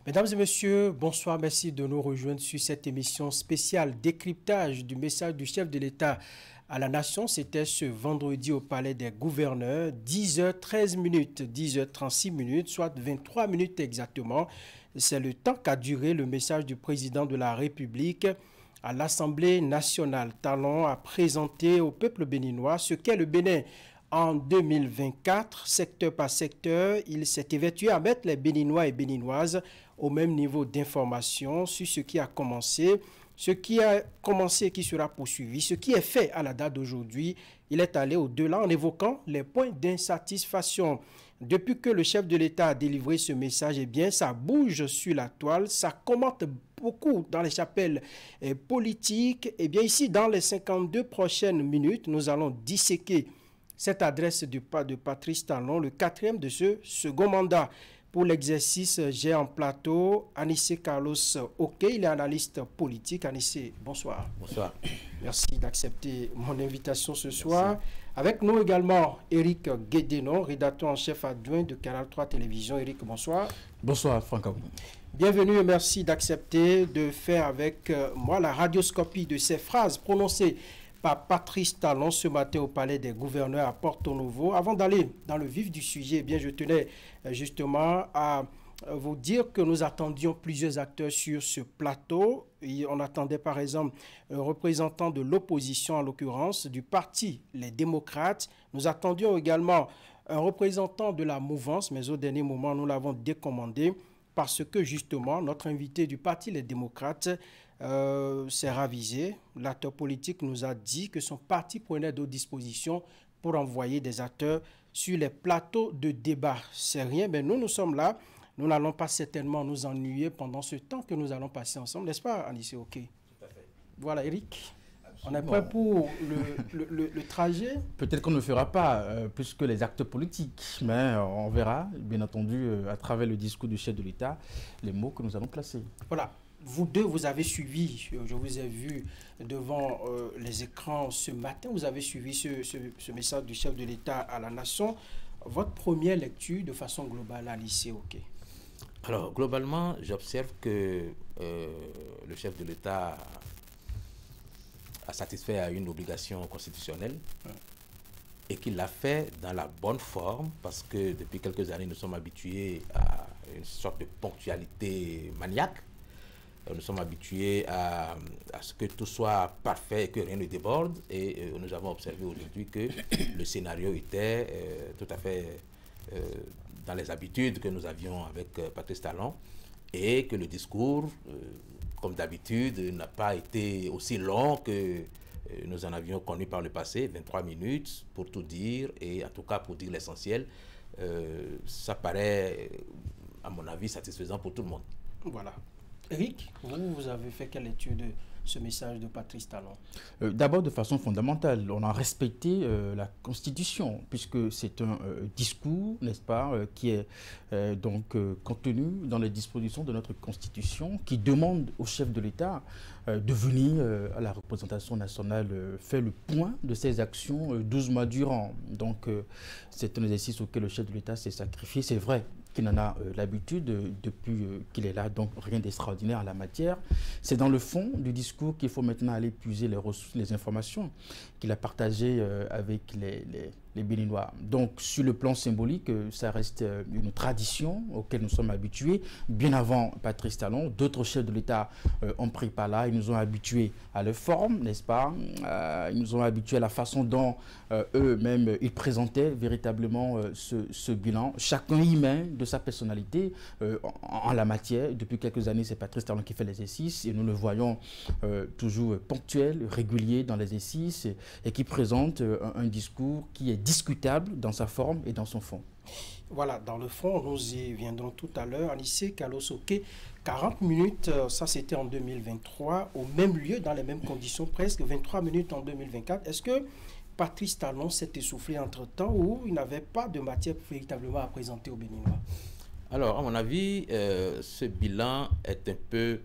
Mesdames et messieurs, bonsoir, merci de nous rejoindre sur cette émission spéciale décryptage du message du chef de l'État à la nation. C'était ce vendredi au Palais des Gouverneurs, 10h13 minutes, 10h36 minutes, soit 23 minutes exactement. C'est le temps qu'a duré le message du président de la République à l'Assemblée nationale. Talon a présenté au peuple béninois ce qu'est le Bénin en 2024, secteur par secteur. Il s'est évertué à mettre les Béninois et Béninoises au même niveau d'information sur ce qui a commencé et qui sera poursuivi, ce qui est fait à la date d'aujourd'hui. Il est allé au-delà en évoquant les points d'insatisfaction. Depuis que le chef de l'État a délivré ce message, eh bien, ça bouge sur la toile, ça commente beaucoup dans les chapelles politiques. Eh bien, ici, dans les 52 prochaines minutes, nous allons disséquer cette adresse de Patrice Talon, le quatrième de ce second mandat. Pour l'exercice, j'ai en plateau Anissé Carlos Oke, il est analyste politique. Anissé, bonsoir. Bonsoir. Merci d'accepter mon invitation ce soir. Avec nous également Eric Guédénon, rédacteur en chef adjoint de Canal 3 Télévision. Eric, bonsoir. Bonsoir, Franck. Bienvenue et merci d'accepter de faire avec moi la radioscopie de ces phrases prononcées par Patrice Talon ce matin au Palais des Gouverneurs à Porto Novo. Avant d'aller dans le vif du sujet, eh bien, je tenais justement à vous dire que nous attendions plusieurs acteurs sur ce plateau. On attendait par exemple un représentant de l'opposition, en l'occurrence du parti Les Démocrates. Nous attendions également un représentant de la mouvance, mais au dernier moment, nous l'avons décommandé parce que justement, notre invité du parti Les Démocrates s'est ravisé. L'acteur politique nous a dit que son parti prenait d'autres dispositions pour envoyer des acteurs sur les plateaux de débat. C'est rien, mais nous sommes là. Nous n'allons pas certainement nous ennuyer pendant ce temps que nous allons passer ensemble, n'est-ce pas, Anissé? Ok. Tout à fait. Voilà, Eric. Absolument. On est prêt pour le trajet? Peut-être qu'on ne fera pas plus que les actes politiques, mais on verra, bien entendu, à travers le discours du chef de l'État, les mots que nous allons placer. Voilà. Vous deux, vous avez suivi, je vous ai vu devant les écrans ce matin, vous avez suivi ce message du chef de l'État à la nation. Votre première lecture de façon globale à lycée, ok? Alors, globalement, j'observe que le chef de l'État a satisfait à une obligation constitutionnelle et qu'il l'a fait dans la bonne forme parce que depuis quelques années, nous sommes habitués à une sorte de ponctualité maniaque. Nous sommes habitués à ce que tout soit parfait et que rien ne déborde. Et nous avons observé aujourd'hui que le scénario était tout à fait dans les habitudes que nous avions avec Patrice Talon. Et que le discours, comme d'habitude, n'a pas été aussi long que nous en avions connu par le passé, 23 minutes pour tout dire, et en tout cas pour dire l'essentiel. Ça paraît, à mon avis, satisfaisant pour tout le monde. Voilà. Eric, vous avez fait quelle lecture de ce message de Patrice Talon? D'abord, de façon fondamentale, on a respecté la Constitution, puisque c'est un discours, n'est-ce pas, qui est donc contenu dans les dispositions de notre Constitution, qui demande au chef de l'État de venir à la représentation nationale faire le point de ses actions 12 mois durant. Donc, c'est un exercice auquel le chef de l'État s'est sacrifié, c'est vrai qu'il en a l'habitude depuis qu'il est là, donc rien d'extraordinaire en la matière. C'est dans le fond du discours qu'il faut maintenant aller puiser les ressources, les informations qu'il a partagées avec les Béninois. Donc, sur le plan symbolique, ça reste une tradition auquel nous sommes habitués. Bien avant Patrice Talon, d'autres chefs de l'État ont pris par là. Ils nous ont habitués à leur forme, n'est-ce pas? Ils nous ont habitués à la façon dont eux-mêmes, ils présentaient véritablement ce bilan. Chacun y met de sa personnalité en la matière. Depuis quelques années, c'est Patrice Talon qui fait l'exercice et nous le voyons toujours ponctuel, régulier dans l'exercice et qui présente un discours qui est discutable dans sa forme et dans son fond. Voilà, dans le fond, nous y viendrons tout à l'heure. Anissé Carlos Oke, 40 minutes, ça c'était en 2023, au même lieu, dans les mêmes conditions, presque 23 minutes en 2024. Est-ce que Patrice Talon s'est essoufflé entre-temps ou il n'avait pas de matière véritablement à présenter aux Béninois? Alors, à mon avis, ce bilan est un peu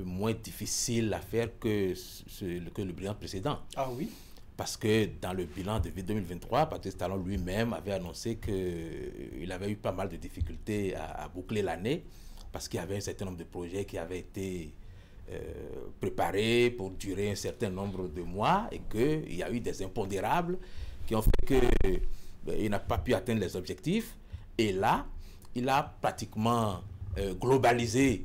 moins difficile à faire que le bilan précédent. Ah oui? Parce que dans le bilan de 2023, Patrice Talon lui-même avait annoncé qu'il avait eu pas mal de difficultés à boucler l'année parce qu'il y avait un certain nombre de projets qui avaient été préparés pour durer un certain nombre de mois et qu'il y a eu des impondérables qui ont fait qu'il n'a pas pu atteindre les objectifs. Et là, il a pratiquement globalisé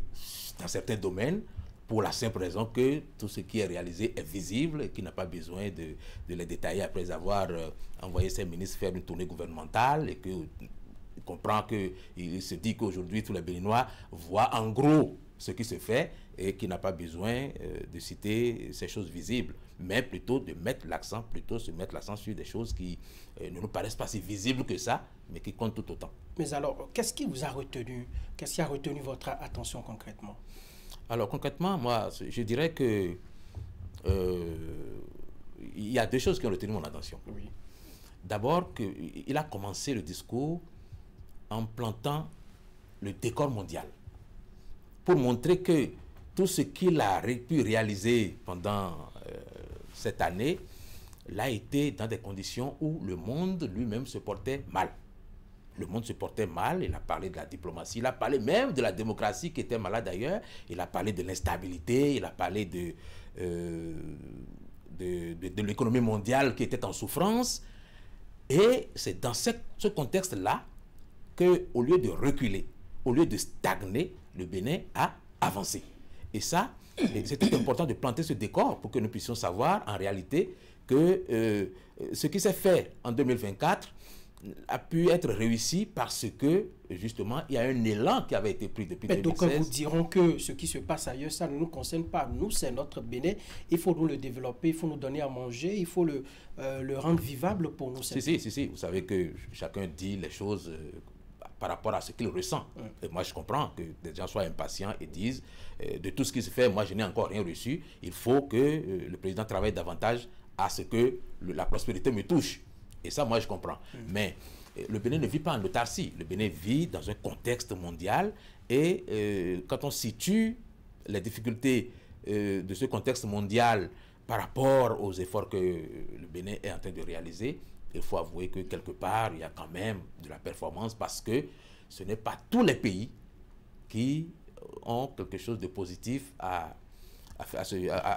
dans certains domaines pour la simple raison que tout ce qui est réalisé est visible et qu'il n'a pas besoin de les détailler après avoir envoyé ses ministres faire une tournée gouvernementale et qu'il comprend qu'il se dit qu'aujourd'hui tous les Béninois voient en gros ce qui se fait et qu'il n'a pas besoin de citer ces choses visibles, mais plutôt de mettre l'accent, sur des choses qui ne nous paraissent pas si visibles que ça, mais qui comptent tout autant. Mais alors, qu'est-ce qui vous a retenu? Qu'est-ce qui a retenu votre attention concrètement? Alors concrètement, moi, je dirais que il y a deux choses qui ont retenu mon attention. Oui. D'abord, qu'il a commencé le discours en plantant le décor mondial pour montrer que tout ce qu'il a pu réaliser pendant cette année l'a été dans des conditions où le monde lui-même se portait mal. Le monde se portait mal, il a parlé de la diplomatie, il a parlé même de la démocratie qui était malade d'ailleurs, il a parlé de l'instabilité, il a parlé de l'économie mondiale qui était en souffrance. Et c'est dans ce contexte-là qu'au lieu de reculer, au lieu de stagner, le Bénin a avancé. Et ça, c'était important de planter ce décor pour que nous puissions savoir en réalité que ce qui s'est fait en 2024 a pu être réussi parce que, justement, il y a un élan qui avait été pris depuis 2016. Donc, vous diront que ce qui se passe ailleurs, ça ne nous concerne pas. Nous, c'est notre Bénin. Il faut nous le développer, il faut nous donner à manger, il faut le rendre vivable pour nous. Si. Vous savez que chacun dit les choses par rapport à ce qu'il ressent. Et moi, je comprends que des gens soient impatients et disent de tout ce qui se fait, moi, je n'ai encore rien reçu. Il faut que le président travaille davantage à ce que la prospérité me touche. Et ça, moi, je comprends. Mais le Bénin ne vit pas en autarcie. Le Bénin vit dans un contexte mondial. Et quand on situe les difficultés de ce contexte mondial par rapport aux efforts que le Bénin est en train de réaliser, il faut avouer que quelque part, il y a quand même de la performance parce que ce n'est pas tous les pays qui ont quelque chose de positif à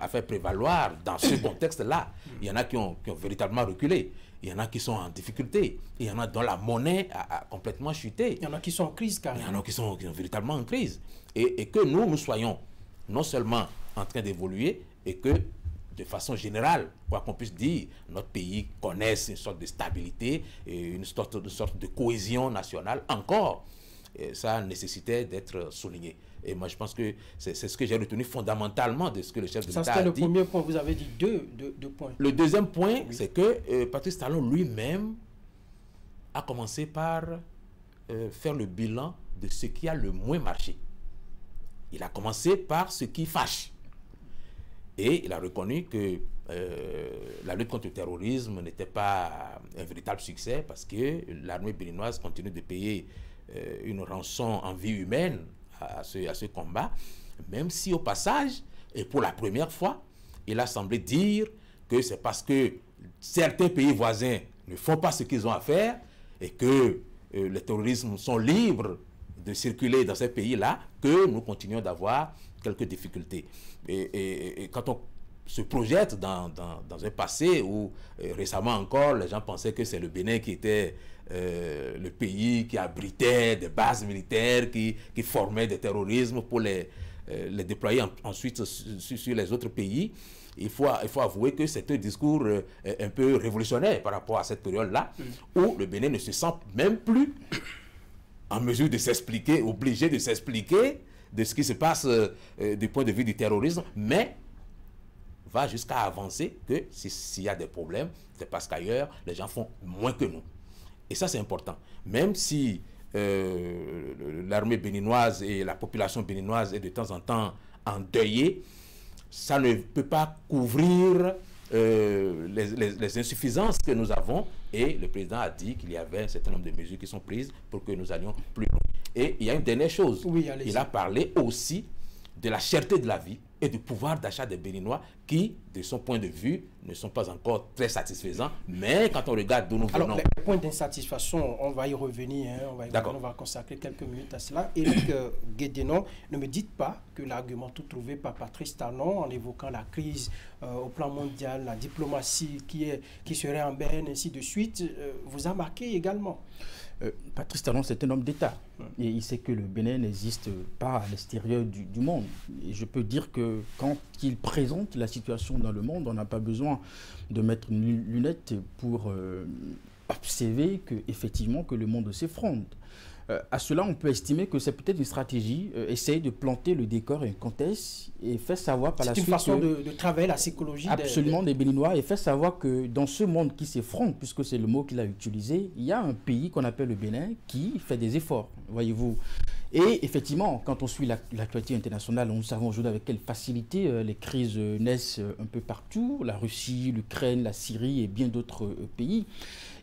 faire prévaloir dans ce contexte-là. Il y en a qui ont véritablement reculé. Il y en a qui sont en difficulté. Il y en a dont la monnaie a complètement chuté. Il y en a qui sont en crise, carrément. Il y en a qui sont véritablement en crise. Et que nous soyons non seulement en train d'évoluer, et que, de façon générale, quoi qu'on puisse dire, notre pays connaisse une sorte de stabilité, et une sorte de cohésion nationale encore. Et ça nécessitait d'être souligné. Et moi, je pense que c'est ce que j'ai retenu fondamentalement de ce que le chef de l'État a dit. Ça, c'était le premier point. Vous avez dit deux points. Le deuxième point, c'est que Patrice Talon lui-même a commencé par faire le bilan de ce qui a le moins marché. Il a commencé par ce qui fâche. Et il a reconnu que la lutte contre le terrorisme n'était pas un véritable succès parce que l'armée béninoise continue de payer une rançon en vie humaine à ce combat, même si au passage, et pour la première fois, il a semblé dire que c'est parce que certains pays voisins ne font pas ce qu'ils ont à faire et que les terroristes sont libres de circuler dans ces pays-là que nous continuons d'avoir quelques difficultés. Et quand on se projette dans un passé où récemment encore les gens pensaient que c'est le Bénin qui était le pays qui abritait des bases militaires, qui formait des terrorismes pour les déployer ensuite sur les autres pays, il faut avouer que c'est un discours un peu révolutionnaire par rapport à cette période-là, où le Bénin ne se sent même plus en mesure de s'expliquer, obligé de s'expliquer de ce qui se passe du point de vue du terrorisme, mais va jusqu'à avancer que s'il y a des problèmes, c'est parce qu'ailleurs, les gens font moins que nous. Et ça, c'est important. Même si l'armée béninoise et la population béninoise est de temps en temps endeuillée, ça ne peut pas couvrir les insuffisances que nous avons. Et le président a dit qu'il y avait un certain nombre de mesures qui sont prises pour que nous allions plus loin. Et il y a une dernière chose. Oui, il a parlé aussi de la cherté de la vie et du pouvoir d'achat des Béninois qui, de son point de vue, ne sont pas encore très satisfaisants. Mais quand on regarde d'où nous venons... Alors, les points d'insatisfaction, on va y revenir. Hein, on va consacrer quelques minutes à cela. Éric Guédénon, ne me dites pas que l'argument tout trouvé par Patrice Talon en évoquant la crise au plan mondial, la diplomatie qui serait en berne, ainsi de suite, vous a marqué également. Patrice Talon, c'est un homme d'État. Et il sait que le Bénin n'existe pas à l'extérieur du monde. Et je peux dire que quand il présente la situation dans le monde, on n'a pas besoin de mettre une lunette pour observer qu'effectivement que le monde s'effondre. À cela, on peut estimer que c'est peut-être une stratégie, essayer de planter le décor et un contexte et faire savoir par la suite... C'est une façon de travailler la psychologie des Béninois et faire savoir que dans ce monde qui s'effondre, puisque c'est le mot qu'il a utilisé, il y a un pays qu'on appelle le Bénin qui fait des efforts, voyez-vous. Et effectivement, quand on suit l'actualité internationale, nous savons aujourd'hui avec quelle facilité les crises naissent un peu partout, la Russie, l'Ukraine, la Syrie et bien d'autres pays.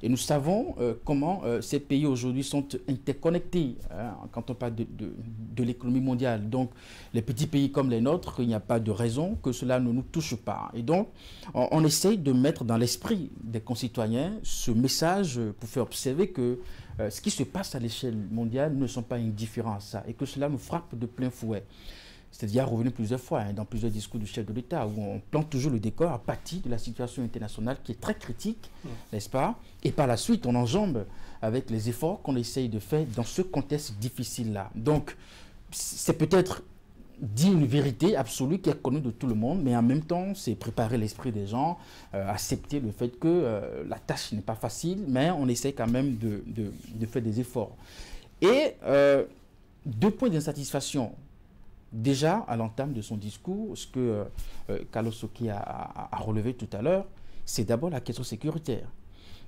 Et nous savons comment ces pays aujourd'hui sont interconnectés, hein, quand on parle de l'économie mondiale. Donc, les petits pays comme les nôtres, il n'y a pas de raison que cela ne nous touche pas. Et donc, on essaye de mettre dans l'esprit des concitoyens ce message pour faire observer que ce qui se passe à l'échelle mondiale ne sont pas indifférents à ça et que cela nous frappe de plein fouet. C'est-à-dire revenu plusieurs fois dans plusieurs discours du chef de l'État où on plante toujours le décor à partir de la situation internationale qui est très critique, n'est-ce pas? Et par la suite, on enjambe avec les efforts qu'on essaye de faire dans ce contexte difficile-là. Donc, c'est peut-être dire une vérité absolue qui est connue de tout le monde, mais en même temps, c'est préparer l'esprit des gens, accepter le fait que la tâche n'est pas facile, mais on essaie quand même de faire des efforts. Et deux points d'insatisfaction. Déjà, à l'entame de son discours, ce que Carlos Soki a relevé tout à l'heure, c'est d'abord la question sécuritaire.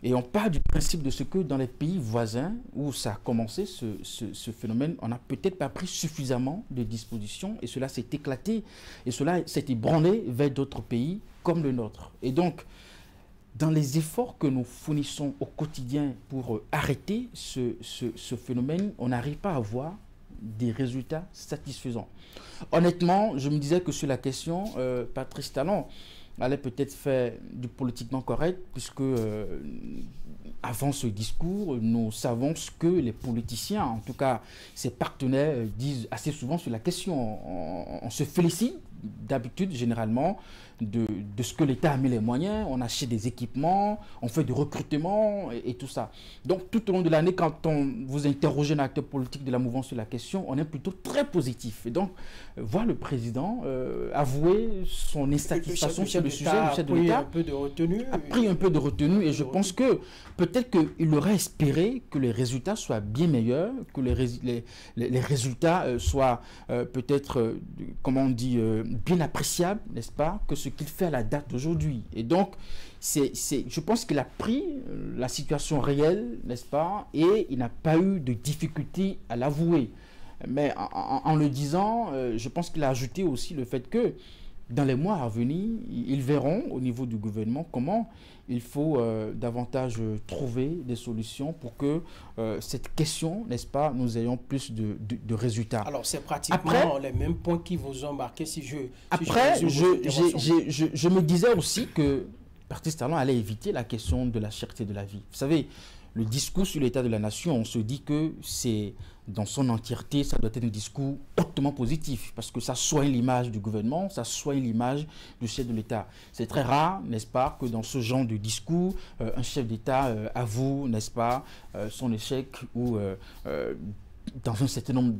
Et on part du principe de ce que dans les pays voisins où ça a commencé, ce phénomène, on n'a peut-être pas pris suffisamment de dispositions et cela s'est éclaté et cela s'est ébranlé vers d'autres pays comme le nôtre. Et donc, dans les efforts que nous fournissons au quotidien pour arrêter ce phénomène, on n'arrive pas à voir des résultats satisfaisants. Honnêtement, je me disais que sur la question, Patrice Talon allait peut-être faire du politiquement correct, puisque avant ce discours, nous savons ce que les politiciens, en tout cas ses partenaires, disent assez souvent sur la question. On se félicite d'habitude, généralement, de ce que l'État a mis les moyens, on achète des équipements, on fait du recrutement et tout ça. Donc tout au long de l'année, quand vous interrogez un acteur politique de la mouvance sur la question, on est plutôt très positif. Et donc, voir le président avouer son insatisfaction sur le sujet, le chef de l'État a pris un peu de retenue et je pense que peut-être qu'il aurait espéré que les résultats soient bien meilleurs, que les résultats soient peut-être, comment on dit, bien appréciables, n'est-ce pas, que ce qu'il fait à la date d'aujourd'hui. Et donc, je pense qu'il a pris la situation réelle, n'est-ce pas, et il n'a pas eu de difficulté à l'avouer. Mais en le disant, je pense qu'il a ajouté aussi le fait que dans les mois à venir, ils verront au niveau du gouvernement comment il faut davantage trouver des solutions pour que cette question, n'est-ce pas, nous ayons plus de résultats. Alors, c'est pratiquement les mêmes points qui vous ont marqué si je me disais aussi que Patrice Talon allait éviter la question de la cherté de la vie. Vous savez, le discours sur l'état de la nation, on se dit que c'est dans son entièreté, ça doit être un discours hautement positif parce que ça soigne l'image du gouvernement, ça soigne l'image du chef de l'État. C'est très rare, n'est-ce pas, que dans ce genre de discours, un chef d'État avoue, n'est-ce pas, son échec ou dans un certain nombre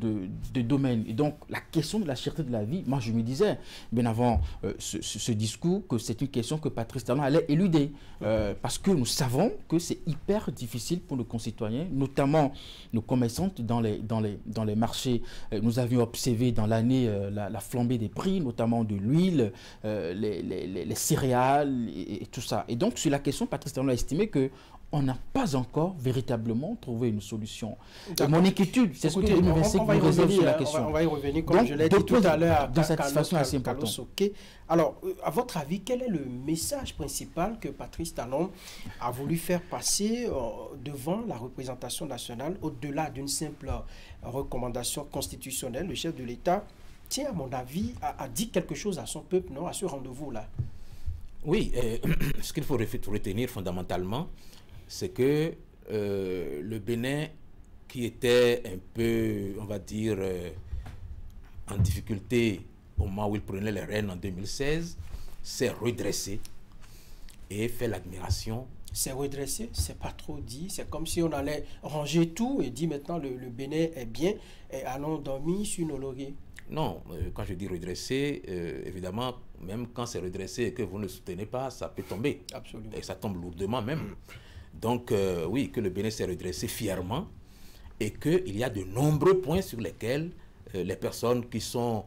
de domaines. Et donc, la question de la cherté de la vie, moi, je me disais, bien avant ce discours, que c'est une question que Patrice Talon allait éluder. Parce que nous savons que c'est hyper difficile pour nos concitoyens, notamment nos commerçantes dans les marchés. Nous avions observé dans l'année la flambée des prix, notamment de l'huile, les céréales et tout ça. Et donc, sur la question, Patrice Talon a estimé que on n'a pas encore véritablement trouvé une solution. Et mon inquiétude, c'est ce que l'université nous réserve sur la question. On va y revenir, comme je l'ai dit tout à l'heure, d'insatisfaction assez importante. Alors, à votre avis, quel est le message principal que Patrice Talon a voulu faire passer devant la représentation nationale, au-delà d'une simple recommandation constitutionnelle? Le chef de l'État tient, à mon avis, à dire quelque chose à son peuple, non, à ce rendez-vous-là. Oui, ce qu'il faut retenir fondamentalement, c'est que le Bénin, qui était un peu, on va dire, en difficulté au moment où il prenait les rênes en 2016, s'est redressé et fait l'admiration. C'est redressé, c'est pas trop dit. C'est comme si on allait ranger tout et dire maintenant le Bénin est bien et allons dormir sur nos lauriers. Non, quand je dis redressé, évidemment, même quand c'est redressé et que vous ne soutenez pas, ça peut tomber. Absolument. Et ça tombe lourdement même. Donc, oui, que le Bénin s'est redressé fièrement et qu'il y a de nombreux points sur lesquels les personnes qui sont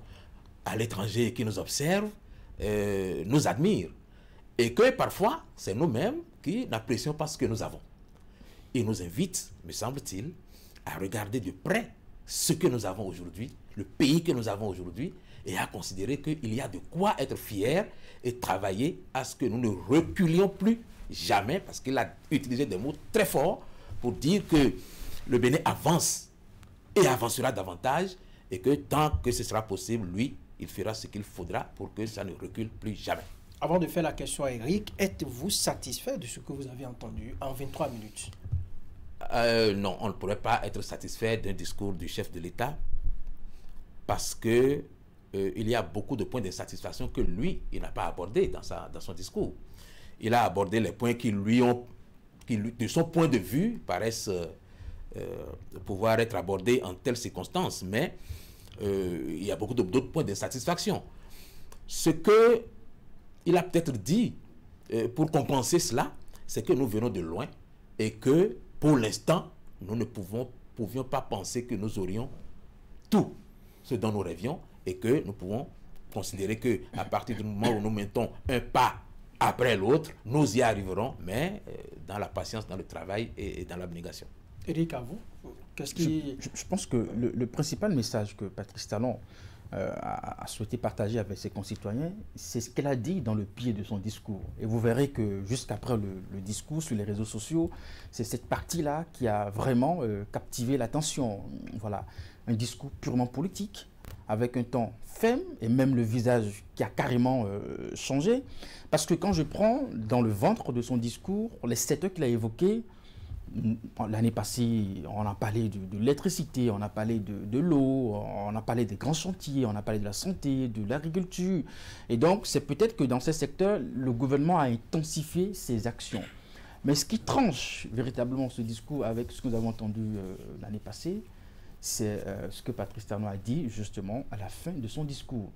à l'étranger et qui nous observent nous admirent. Et que parfois, c'est nous-mêmes qui n'apprécions pas ce que nous avons. Ils nous invitent, me semble-t-il, à regarder de près ce que nous avons aujourd'hui, le pays que nous avons aujourd'hui, et à considérer qu'il y a de quoi être fier et travailler à ce que nous ne reculions plus jamais, parce qu'il a utilisé des mots très forts pour dire que le Bénin avance et avancera davantage, et que tant que ce sera possible, lui, il fera ce qu'il faudra pour que ça ne recule plus jamais. Avant de faire la question à Eric, êtes-vous satisfait de ce que vous avez entendu en 23 minutes? Non, on ne pourrait pas être satisfait d'un discours du chef de l'État parce que il y a beaucoup de points d'insatisfaction que lui, il n'a pas abordés dans son discours. Il a abordé les points qui, de son point de vue, paraissent pouvoir être abordés en telles circonstances, mais il y a beaucoup d'autres points d'insatisfaction. Ce qu'il a peut-être dit pour compenser cela, c'est que nous venons de loin et que pour l'instant, nous ne pouvions pas penser que nous aurions tout ce dont nous rêvions et que nous pouvons considérer qu'à partir du moment où nous mettons un pas après l'autre, nous y arriverons, mais dans la patience, dans le travail et dans l'abnégation. Eric, à vous, qu'est-ce qui... Je pense que le principal message que Patrice Talon a souhaité partager avec ses concitoyens, c'est ce qu'elle a dit dans le pied de son discours. Et vous verrez que jusqu'après le discours sur les réseaux sociaux, c'est cette partie-là qui a vraiment captivé l'attention. Voilà, un discours purement politique, avec un ton ferme et même le visage qui a carrément changé. Parce que quand je prends dans le ventre de son discours, les secteurs qu'il a évoqués, l'année passée, on a parlé de l'électricité, on a parlé de l'eau, on a parlé des grands chantiers, on a parlé de la santé, de l'agriculture. Et donc, c'est peut-être que dans ces secteurs, le gouvernement a intensifié ses actions. Mais ce qui tranche véritablement ce discours avec ce que nous avons entendu l'année passée, c'est ce que Patrice Talon a dit justement à la fin de son discours.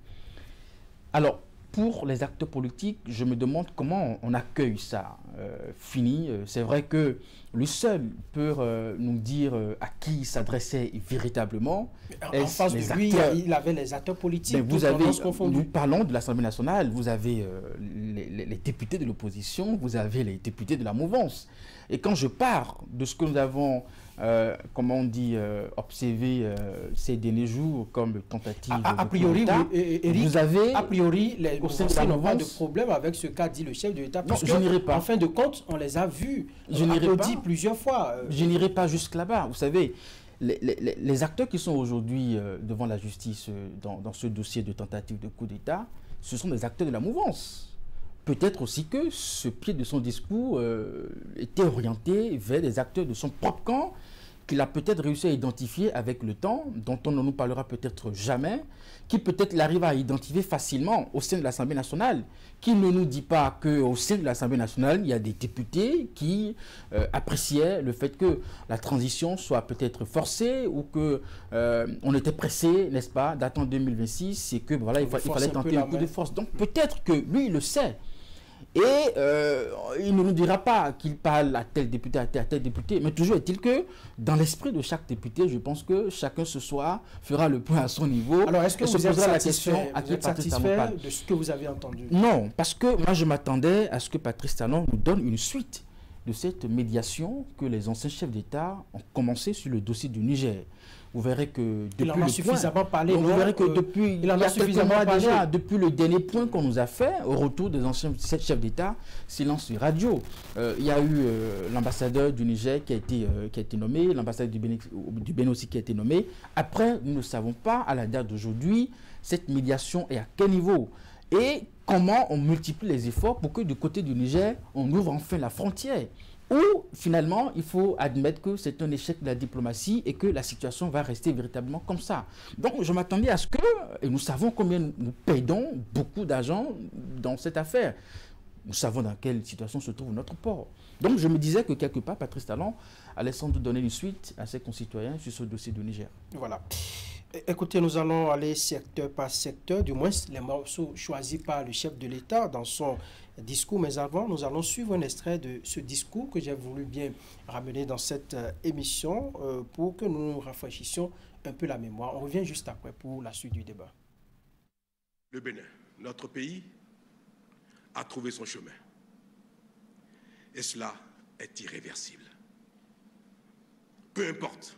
Alors, pour les acteurs politiques, je me demande comment on accueille ça. Fini, c'est vrai que le seul peut nous dire à qui il s'adressait véritablement. En face de lui, il avait les acteurs politiques. Nous parlons de l'Assemblée nationale, vous avez les députés de l'opposition, vous avez les députés de la mouvance. Et quand je pars de ce que nous avons, comment on dit, observé ces derniers jours comme tentative a priori, Eric, vous avez... A priori, les mouvements n'ont pas de problème avec ce qu'a dit le chef de l'État. Parce en fin de compte, on les a vus applaudis plusieurs fois. Je n'irai pas jusque là-bas. Vous savez, les acteurs qui sont aujourd'hui devant la justice dans ce dossier de tentative de coup d'État, ce sont des acteurs de la mouvance. Peut-être aussi que ce pied de son discours était orienté vers des acteurs de son propre camp qu'il a peut-être réussi à identifier avec le temps, dont on ne nous parlera peut-être jamais, qui peut-être l'arrive à identifier facilement au sein de l'Assemblée nationale, qui ne nous dit pas qu'au sein de l'Assemblée nationale, il y a des députés qui appréciaient le fait que la transition soit peut-être forcée ou qu'on était pressé, n'est-ce pas, d'attendre 2026 et que voilà, il fallait tenter un coup de force. Donc peut-être que lui, il le sait. Et il ne nous dira pas qu'il parle à tel député, à tel député, mais toujours est-il que dans l'esprit de chaque député, je pense que chacun ce soir fera le point à son niveau. Alors est-ce que vous êtes satisfait de ce que vous avez entendu? Non, parce que moi je m'attendais à ce que Patrice Talon nous donne une suite de cette médiation que les anciens chefs d'État ont commencé sur le dossier du Niger. vous verrez que depuis il en a suffisamment parlé. Vous verrez que depuis il en a suffisamment parlé. Déjà, depuis le dernier point qu'on nous a fait, au retour des anciens chefs d'État, silence sur radio. Il y a eu l'ambassadeur du Niger qui a été nommé, l'ambassadeur du Bénin aussi qui a été nommé. Après, nous ne savons pas, à la date d'aujourd'hui, cette médiation est à quel niveau et comment on multiplie les efforts pour que du côté du Niger, on ouvre enfin la frontière. Ou finalement, il faut admettre que c'est un échec de la diplomatie et que la situation va rester véritablement comme ça. Donc je m'attendais à ce que, et nous savons combien nous perdons beaucoup d'argent dans cette affaire. Nous savons dans quelle situation se trouve notre port. Donc je me disais que quelque part, Patrice Talon allait sans doute donner une suite à ses concitoyens sur ce dossier du Niger. Voilà. Écoutez, nous allons aller secteur par secteur, du moins les morceaux choisis par le chef de l'État dans son discours. Mais avant, nous allons suivre un extrait de ce discours que j'ai voulu bien ramener dans cette émission pour que nous nous rafraîchissions un peu la mémoire. On revient juste après pour la suite du débat. Le Bénin, notre pays, a trouvé son chemin. Et cela est irréversible. Peu importe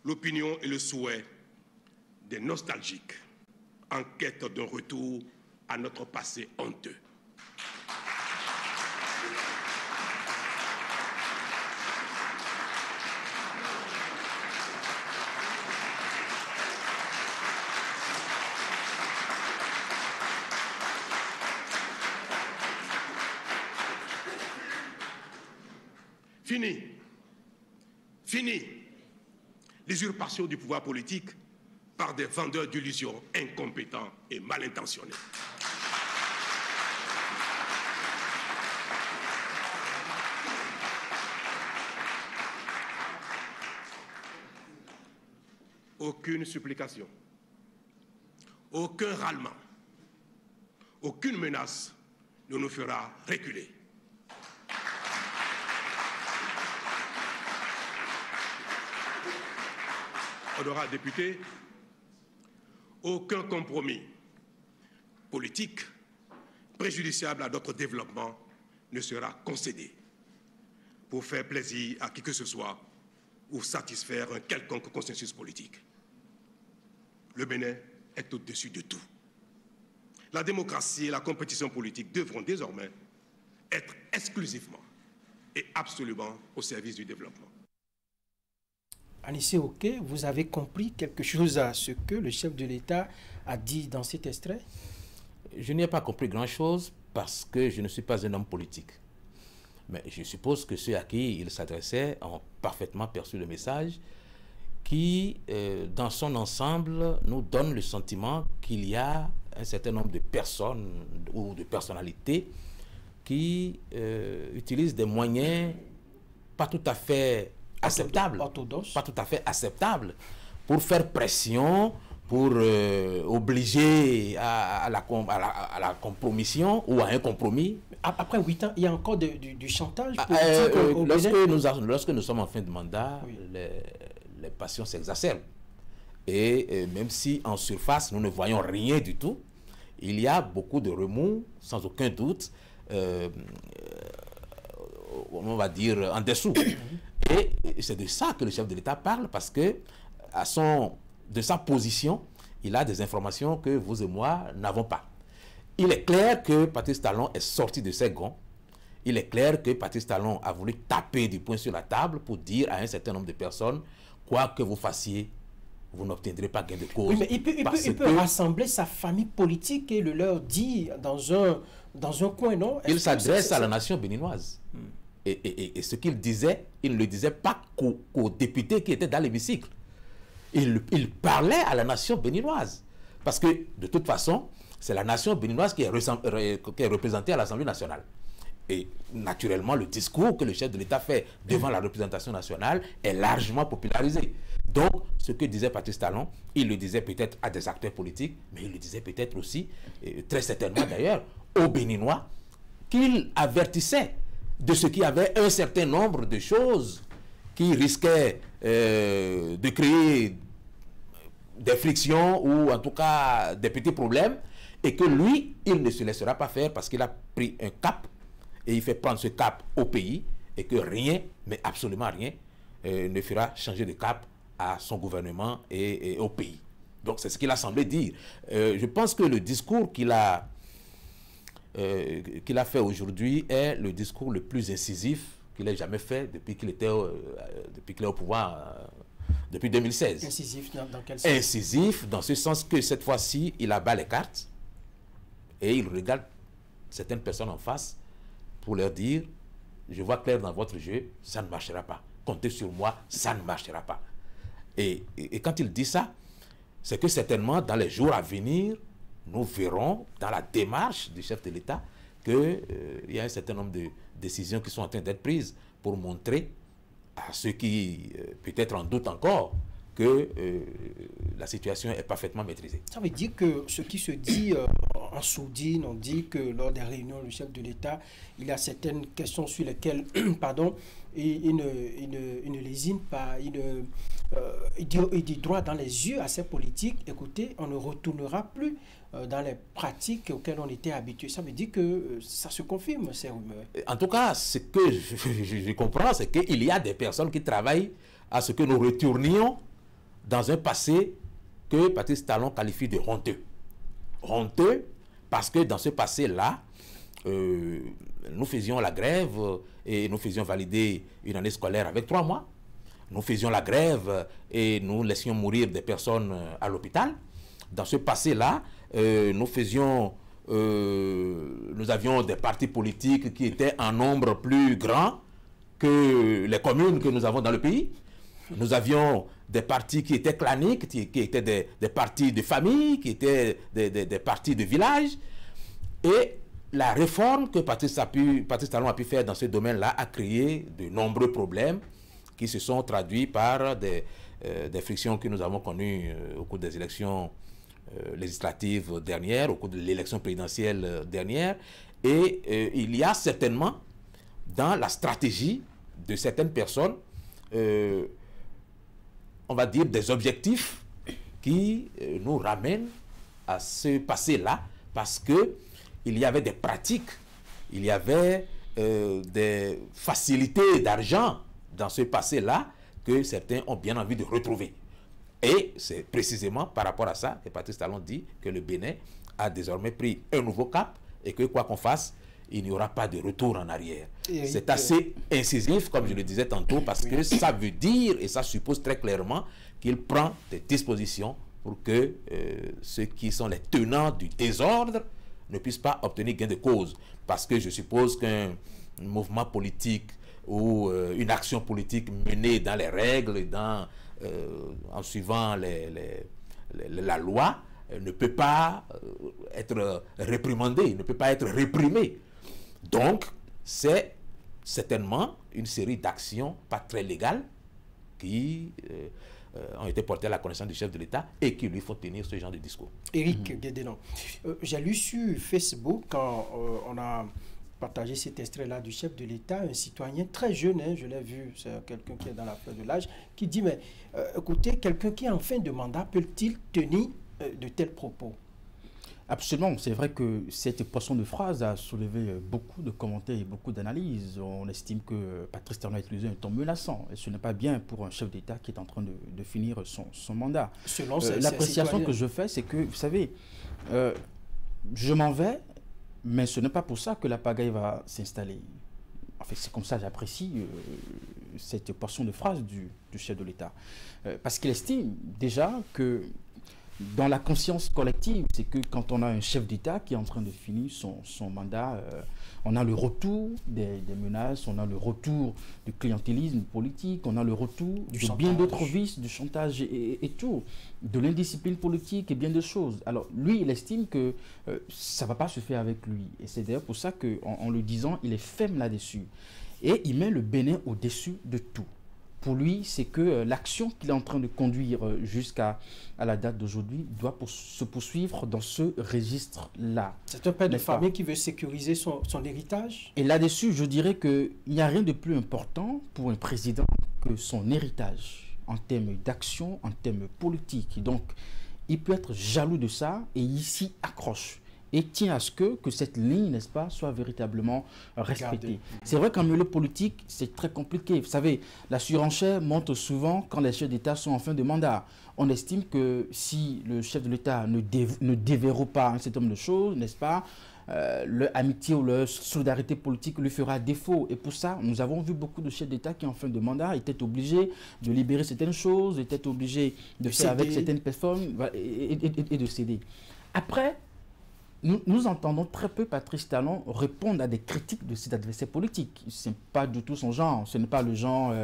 l'opinion et le souhait des nostalgiques en quête d'un retour à notre passé honteux. Fini l'usurpation du pouvoir politique par des vendeurs d'illusions incompétents et mal intentionnés. Aucune supplication, aucun râlement, aucune menace ne nous fera reculer. Honorables députés, aucun compromis politique préjudiciable à notre développement ne sera concédé pour faire plaisir à qui que ce soit ou satisfaire un quelconque consensus politique. Le Bénin est au-dessus de tout. La démocratie et la compétition politique devront désormais être exclusivement et absolument au service du développement. Anissé Oké, vous avez compris quelque chose à ce que le chef de l'État a dit dans cet extrait? Je n'ai pas compris grand-chose parce que je ne suis pas un homme politique. Mais je suppose que ceux à qui il s'adressait ont parfaitement perçu le message qui, dans son ensemble, nous donne le sentiment qu'il y a un certain nombre de personnes ou de personnalités qui utilisent des moyens pas tout à fait acceptables, pas tout à fait acceptables pour faire pression, pour obliger à la compromission ou à un compromis. Après 8 ans, il y a encore du chantage politique lorsque nous sommes en fin de mandat, oui, les passions s'exacerbent. Et même si en surface, nous ne voyons rien du tout, il y a beaucoup de remous, sans aucun doute, on va dire en dessous. Et c'est de ça que le chef de l'État parle, parce que de sa position, il a des informations que vous et moi n'avons pas. Il est clair que Patrice Talon est sorti de ses gonds. Il est clair que Patrice Talon a voulu taper du poing sur la table pour dire à un certain nombre de personnes, quoi que vous fassiez, vous n'obtiendrez pas gain de cause. Oui, mais il peut rassembler sa famille politique et le leur dire dans un coin, non? Il s'adresse à la nation béninoise. Et ce qu'il disait, il ne le disait pas qu'aux députés qui étaient dans l'hémicycle. Il parlait à la nation béninoise. Parce que, de toute façon, c'est la nation béninoise qui est représentée à l'Assemblée nationale. Et naturellement, le discours que le chef de l'État fait devant la représentation nationale est largement popularisé. Donc, ce que disait Patrice Talon, il le disait peut-être à des acteurs politiques, mais il le disait peut-être aussi, très certainement d'ailleurs, aux Béninois, qu'il avertissait de ce qu'il y avait un certain nombre de choses qui risquaient de créer des frictions ou en tout cas des petits problèmes, et que lui, il ne se laissera pas faire parce qu'il a pris un cap et il fait prendre ce cap au pays, et que rien, mais absolument rien, ne fera changer de cap à son gouvernement et au pays. Donc c'est ce qu'il a semblé dire. Je pense que le discours qu'il a fait aujourd'hui est le discours le plus incisif qu'il ait jamais fait depuis qu'il est au pouvoir, depuis 2016. Incisif dans quel sens? Incisif dans ce sens que cette fois-ci, il abat les cartes et il regarde certaines personnes en face pour leur dire: je vois clair dans votre jeu, ça ne marchera pas. Comptez sur moi, ça ne marchera pas. Et quand il dit ça, c'est que certainement dans les jours à venir, nous verrons dans la démarche du chef de l'État qu'il y a un certain nombre de décisions qui sont en train d'être prises pour montrer à ceux qui peut-être en doutent encore que la situation est parfaitement maîtrisée. Ça veut dire que ce qui se dit en sourdine, on dit que lors des réunions du chef de l'État, il y a certaines questions sur lesquelles, pardon, il ne lésine pas, il dit droit dans les yeux à ces politiques: écoutez, on ne retournera plus dans les pratiques auxquelles on était habitué. Ça veut dire que ça se confirme, ces rumeurs. En tout cas, ce que je comprends, c'est qu'il y a des personnes qui travaillent à ce que nous retournions dans un passé que Patrice Talon qualifie de honteux. Honteux parce que dans ce passé-là, nous faisions la grève et nous faisions valider une année scolaire avec 3 mois. Nous faisions la grève et nous laissions mourir des personnes à l'hôpital. Dans ce passé-là, nous avions des partis politiques qui étaient en nombre plus grand que les communes que nous avons dans le pays. Nous avions des partis qui étaient claniques, qui étaient des partis de famille, qui étaient des partis de village. Et la réforme que Patrice Talon a pu faire dans ce domaine-là a créé de nombreux problèmes qui se sont traduits par des frictions que nous avons connues au cours des élections législatives dernières, au cours de l'élection présidentielle dernière. Et il y a certainement dans la stratégie de certaines personnes, on va dire, des objectifs qui nous ramènent à ce passé-là, parce que il y avait des pratiques, il y avait des facilités d'argent dans ce passé-là que certains ont bien envie de retrouver. Et c'est précisément par rapport à ça que Patrice Talon dit que le Bénin a désormais pris un nouveau cap et que quoi qu'on fasse, il n'y aura pas de retour en arrière. C'est assez incisif, comme je le disais tantôt, parce que ça veut dire, et ça suppose très clairement, qu'il prend des dispositions pour que ceux qui sont les tenants du désordre ne puissent pas obtenir gain de cause. Parce que je suppose qu'un mouvement politique ou une action politique menée dans les règles et en suivant la loi ne peut pas être réprimandé, ne peut pas être réprimé. Donc, c'est certainement une série d'actions pas très légales qui ont été portées à la connaissance du chef de l'État et qui lui font tenir ce genre de discours. Éric Guédénon, j'ai lu sur Facebook, quand on a partagé cet extrait-là du chef de l'État, un citoyen très jeune, hein, je l'ai vu, c'est quelqu'un qui est dans la fleur de l'âge, qui dit, mais écoutez, quelqu'un qui est en fin de mandat peut-il tenir de tels propos? Absolument, c'est vrai que cette poisson de phrase a soulevé beaucoup de commentaires et beaucoup d'analyses. On estime que Patrice Talon a utilisé un ton menaçant et ce n'est pas bien pour un chef d'État qui est en train de finir son mandat. L'appréciation que je fais, c'est que, vous savez, je m'en vais, mais ce n'est pas pour ça que la pagaille va s'installer. En fait, c'est comme ça que j'apprécie cette poisson de phrase du chef de l'État. Parce qu'il estime déjà que dans la conscience collective, c'est que quand on a un chef d'État qui est en train de finir son mandat, on a le retour des menaces, on a le retour du clientélisme politique, on a le retour de bien d'autres vices, du chantage et tout, de l'indiscipline politique et bien de choses. Alors lui, il estime que ça ne va pas se faire avec lui. Et c'est d'ailleurs pour ça qu'en le disant, il est ferme là-dessus. Et il met le Bénin au-dessus de tout. Pour lui, c'est que l'action qu'il est en train de conduire jusqu'à la date d'aujourd'hui doit se poursuivre dans ce registre-là. C'est un père de famille qui veut sécuriser son héritage. Et là-dessus, je dirais qu'il n'y a rien de plus important pour un président que son héritage en termes d'action, en termes politiques. Donc, il peut être jaloux de ça et il s'y accroche. et tient à ce que cette ligne, n'est-ce pas, soit véritablement respectée. C'est vrai qu'en milieu politique, c'est très compliqué. Vous savez, la surenchère monte souvent quand les chefs d'État sont en fin de mandat. On estime que si le chef de l'État ne déverrouille pas un certain nombre de choses, n'est-ce pas, leur amitié ou leur solidarité politique lui fera défaut. Et pour ça, nous avons vu beaucoup de chefs d'État qui, en fin de mandat, étaient obligés de libérer certaines choses, étaient obligés de faire avec certaines personnes et de céder. Après, nous entendons très peu Patrice Talon répondre à des critiques de ses adversaires politiques. Ce n'est pas du tout son genre. Ce n'est pas le genre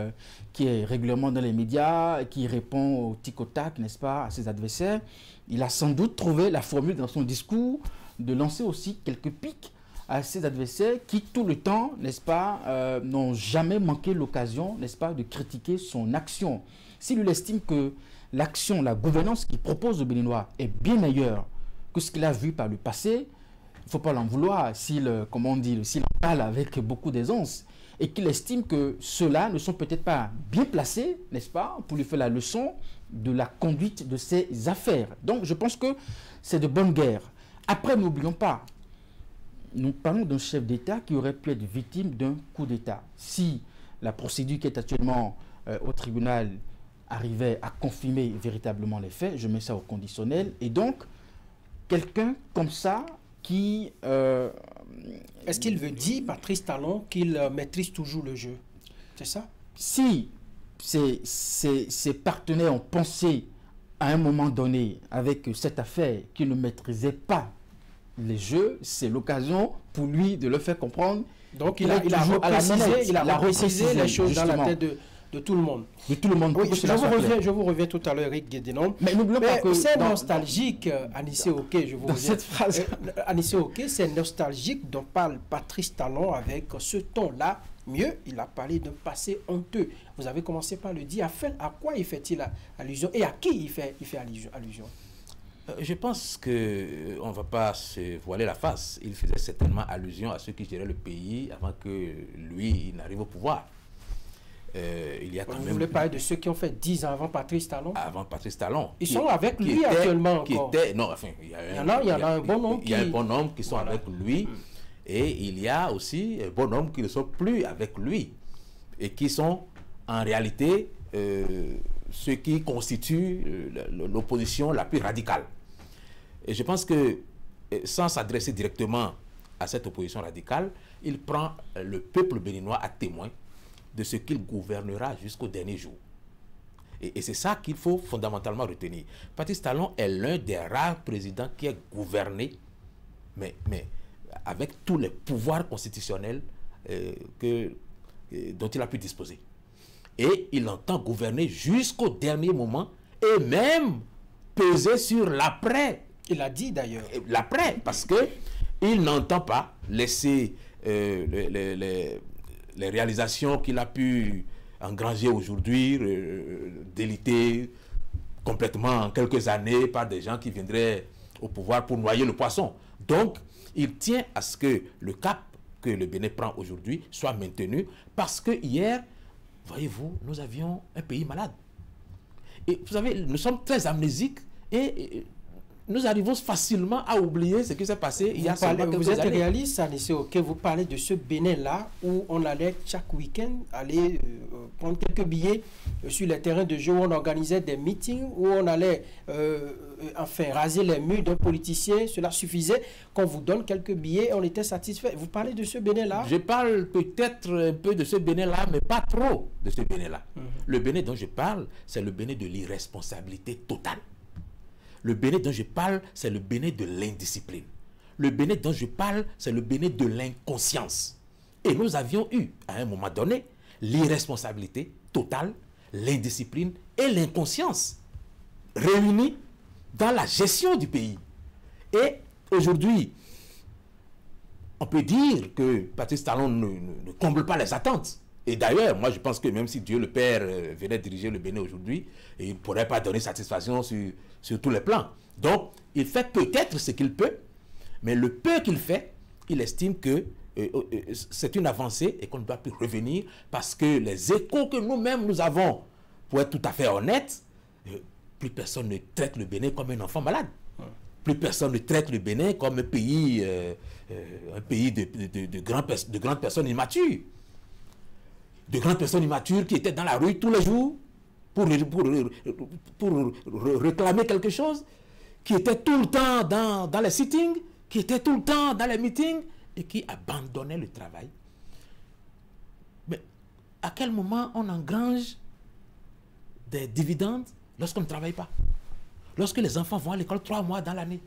qui est régulièrement dans les médias, qui répond au tic au tac, n'est-ce pas, à ses adversaires. Il a sans doute trouvé la formule dans son discours de lancer aussi quelques pics à ses adversaires qui, tout le temps, n'est-ce pas, n'ont jamais manqué l'occasion, n'est-ce pas, de critiquer son action. S'il estime que l'action, la gouvernance qu'il propose aux Béninois est bien meilleure que ce qu'il a vu par le passé, il ne faut pas l'en vouloir s'il, comment on dit, s'il en parle avec beaucoup d'aisance et qu'il estime que ceux-là ne sont peut-être pas bien placés, n'est-ce pas, pour lui faire la leçon de la conduite de ses affaires. Donc, je pense que c'est de bonne guerre. Après, n'oublions pas, nous parlons d'un chef d'État qui aurait pu être victime d'un coup d'État. Si la procédure qui est actuellement au tribunal arrivait à confirmer véritablement les faits, je mets ça au conditionnel, et donc, quelqu'un comme ça qui... Est-ce qu'il veut dire, Patrice Talon, qu'il maîtrise toujours le jeu? C'est ça? Si ses partenaires ont pensé à un moment donné avec cette affaire qu'il ne maîtrisait pas les jeux, c'est l'occasion pour lui de le faire comprendre. Donc il a reprécisé les choses justement dans la tête de tout le monde. De tout le monde. Oui, je vous reviens tout à l'heure, Eric Guédinon. Mais n'oublions pas que... C'est nostalgique, Anissé Oké, je vous dans reviens. Cette phrase... Anissé Oké, c'est nostalgique dont parle Patrice Talon avec ce ton-là. Mieux, il a parlé d'un passé honteux. Vous avez commencé par le dire. À quoi il fait-il allusion et à qui il fait allusion? Je pense qu'on ne va pas se voiler la face. Il faisait certainement allusion à ceux qui géraient le pays avant que lui n'arrive au pouvoir. Il y a quand Vous même... voulez parler de ceux qui ont fait 10 ans avant Patrice Talon? Avant Patrice Talon. Ils sont avec lui actuellement encore. Non, enfin, il y en a un bon nombre Il y a un bon nombre qui sont avec lui. Et il y a aussi un bon nombre qui ne sont plus avec lui. Et qui sont en réalité ceux qui constituent l'opposition la plus radicale. Et je pense que, sans s'adresser directement à cette opposition radicale, il prend le peuple béninois à témoin de ce qu'il gouvernera jusqu'au dernier jour. Et c'est ça qu'il faut fondamentalement retenir. Patrice Talon est l'un des rares présidents qui a gouverné, mais avec tous les pouvoirs constitutionnels dont il a pu disposer. Et il entend gouverner jusqu'au dernier moment et même peser sur l'après. Il a dit d'ailleurs. L'après, parce qu'il n'entend pas laisser les réalisations qu'il a pu engranger aujourd'hui, déliter complètement en quelques années par des gens qui viendraient au pouvoir pour noyer le poisson. Donc, il tient à ce que le cap que le Bénin prend aujourd'hui soit maintenu parce que hier, voyez-vous, nous avions un pays malade. Et vous savez, nous sommes très amnésiques et nous arrivons facilement à oublier ce qui s'est passé il y a seulement quelques années. Vous êtes réaliste, Anissé Oké, vous parlez de ce Bénin-là où on allait chaque week-end aller prendre quelques billets sur les terrains de jeu, où on organisait des meetings, où on allait raser les murs d'un politicien. Cela suffisait qu'on vous donne quelques billets, on était satisfait. Vous parlez de ce Bénin-là? Je parle peut-être un peu de ce Bénin-là, mais pas trop de ce Bénin-là. Le Bénin dont je parle, c'est le Bénin de l'irresponsabilité totale. Le Bénin dont je parle, c'est le Bénin de l'indiscipline. Le Bénin dont je parle, c'est le Bénin de l'inconscience. Et nous avions eu, à un moment donné, l'irresponsabilité totale, l'indiscipline et l'inconscience réunis dans la gestion du pays. Et aujourd'hui, on peut dire que Patrice Talon ne comble pas les attentes. Et d'ailleurs, moi je pense que même si Dieu le Père venait diriger le Bénin aujourd'hui, il ne pourrait pas donner satisfaction sur tous les plans. Donc, il fait peut-être ce qu'il peut, mais le peu qu'il fait, il estime que c'est une avancée et qu'on ne doit plus revenir parce que les échos que nous-mêmes nous avons, pour être tout à fait honnête, plus personne ne traite le Bénin comme un enfant malade. Plus personne ne traite le Bénin comme un pays de grandes personnes immatures. De grandes personnes immatures qui étaient dans la rue tous les jours pour réclamer quelque chose, qui étaient tout le temps dans les sittings, qui étaient tout le temps dans les meetings et qui abandonnaient le travail. Mais à quel moment on engrange des dividendes lorsqu'on ne travaille pas? Lorsque les enfants vont à l'école 3 mois dans l'année,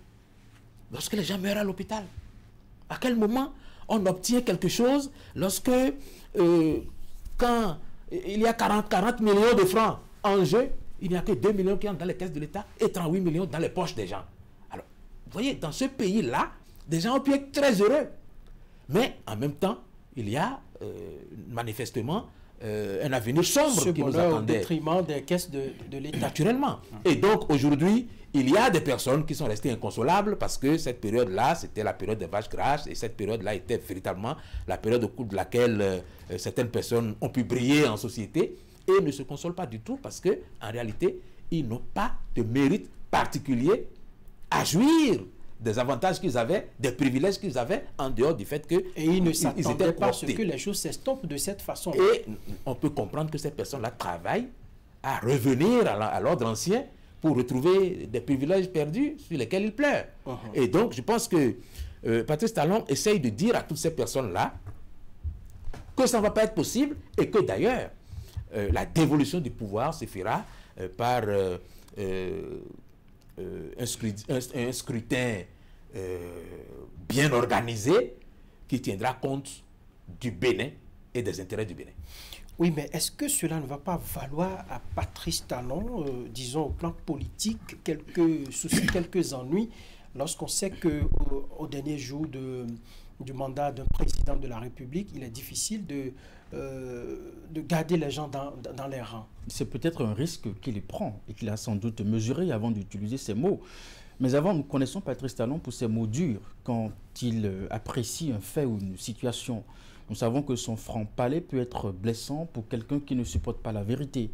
lorsque les gens meurent à l'hôpital, à quel moment on obtient quelque chose lorsque, quand il y a 40 millions de francs en jeu, il n'y a que 2 millions qui entrent dans les caisses de l'État et 38 millions dans les poches des gens. Alors, vous voyez, dans ce pays-là, des gens ont pu être très heureux. Mais en même temps, il y a manifestement un avenir sombre qui nous attendait. Au détriment des caisses de l'État. Naturellement. Et donc aujourd'hui, il y a des personnes qui sont restées inconsolables parce que cette période-là, c'était la période des vaches grasses et cette période-là était véritablement la période au cours de laquelle certaines personnes ont pu briller en société et ne se consolent pas du tout parce que en réalité, ils n'ont pas de mérite particulier à jouir des avantages qu'ils avaient, des privilèges qu'ils avaient, en dehors du fait que et ils ne s'attendaient pas à ce que les choses s'estompent de cette façon. Et on peut comprendre que ces personnes-là travaillent à revenir à l'ordre ancien pour retrouver des privilèges perdus sur lesquels ils pleurent. Et donc, je pense que Patrice Talon essaye de dire à toutes ces personnes-là que ça ne va pas être possible et que d'ailleurs, la dévolution du pouvoir se fera par un scrutin bien organisé qui tiendra compte du Bénin et des intérêts du Bénin. Oui, mais est-ce que cela ne va pas valoir à Patrice Talon, disons au plan politique, quelques soucis, quelques ennuis, lorsqu'on sait qu'au dernier jour du mandat d'un président de la République, il est difficile de garder les gens dans les rangs? C'est peut-être un risque qu'il prend et qu'il a sans doute mesuré avant d'utiliser ces mots. Mais avant, nous connaissons Patrice Talon pour ses mots durs quand il apprécie un fait ou une situation. Nous savons que son franc-parler peut être blessant pour quelqu'un qui ne supporte pas la vérité.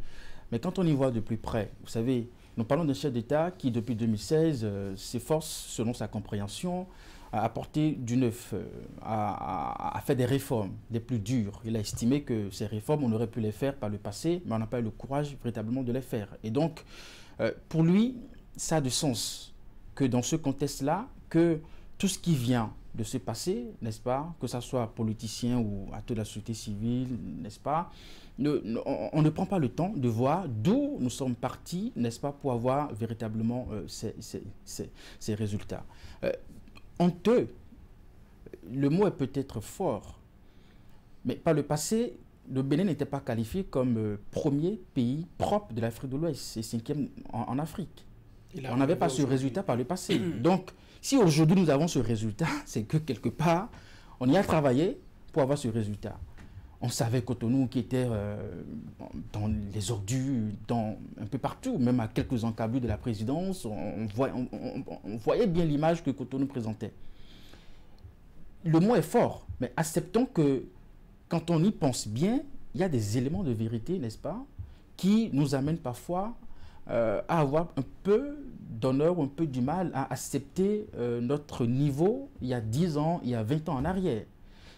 Mais quand on y voit de plus près, vous savez, nous parlons d'un chef d'État qui, depuis 2016, s'efforce, selon sa compréhension, à apporter du neuf, à faire des réformes, des plus dures. Il a estimé que ces réformes, on aurait pu les faire par le passé, mais on n'a pas eu le courage véritablement de les faire. Et donc, pour lui, ça a du sens que dans ce contexte-là, que tout ce qui vient de se passer, n'est-ce pas, que ce soit politicien ou acteur de la société civile, n'est-ce pas, on ne prend pas le temps de voir d'où nous sommes partis, n'est-ce pas, pour avoir véritablement ces résultats. Honteux, le mot est peut-être fort, mais par le passé, le Bénin n'était pas qualifié comme premier pays propre de l'Afrique de l'Ouest, c'est 5e en Afrique. On n'avait pas ce résultat par le passé. Donc, si aujourd'hui nous avons ce résultat, c'est que quelque part, on y a travaillé pour avoir ce résultat. On savait Cotonou qui était dans les ordures, un peu partout, même à quelques encablures de la présidence, on voyait bien l'image que Cotonou présentait. Le mot est fort, mais acceptons que quand on y pense bien, il y a des éléments de vérité, n'est-ce pas, qui nous amènent parfois à avoir un peu d'honneur ou un peu du mal à accepter notre niveau il y a 10 ans, il y a 20 ans en arrière.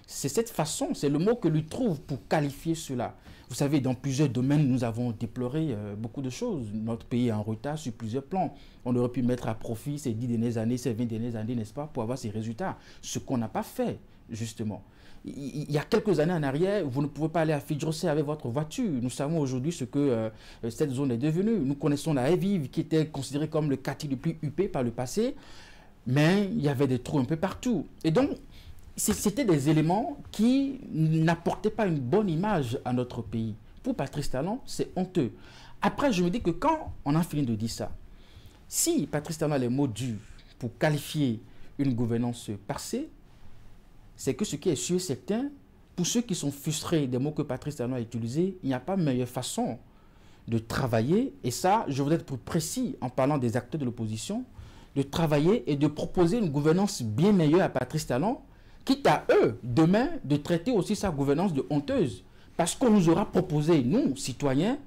C'est cette façon, c'est le mot que lui trouve pour qualifier cela. Vous savez, dans plusieurs domaines, nous avons déploré beaucoup de choses. Notre pays est en retard sur plusieurs plans. On aurait pu mettre à profit ces 10 dernières années, ces 20 dernières années, n'est-ce pas, pour avoir ces résultats. Ce qu'on n'a pas fait, justement. Il y a quelques années en arrière, vous ne pouvez pas aller à Fidjrosé avec votre voiture. Nous savons aujourd'hui ce que cette zone est devenue. Nous connaissons la Haie-Vive qui était considérée comme le quartier le plus huppé par le passé, mais il y avait des trous un peu partout. Et donc, c'était des éléments qui n'apportaient pas une bonne image à notre pays. Pour Patrice Talon, c'est honteux. Après, je me dis que quand on a fini de dire ça, si Patrice Talon a les mots durs pour qualifier une gouvernance passée, c'est que ce qui est sûr et certain, pour ceux qui sont frustrés des mots que Patrice Talon a utilisés, il n'y a pas meilleure façon de travailler, et ça, je voudrais être plus précis en parlant des acteurs de l'opposition, de travailler et de proposer une gouvernance bien meilleure à Patrice Talon, quitte à eux, demain, de traiter aussi sa gouvernance de honteuse. Parce qu'on nous aura proposé, nous, citoyens,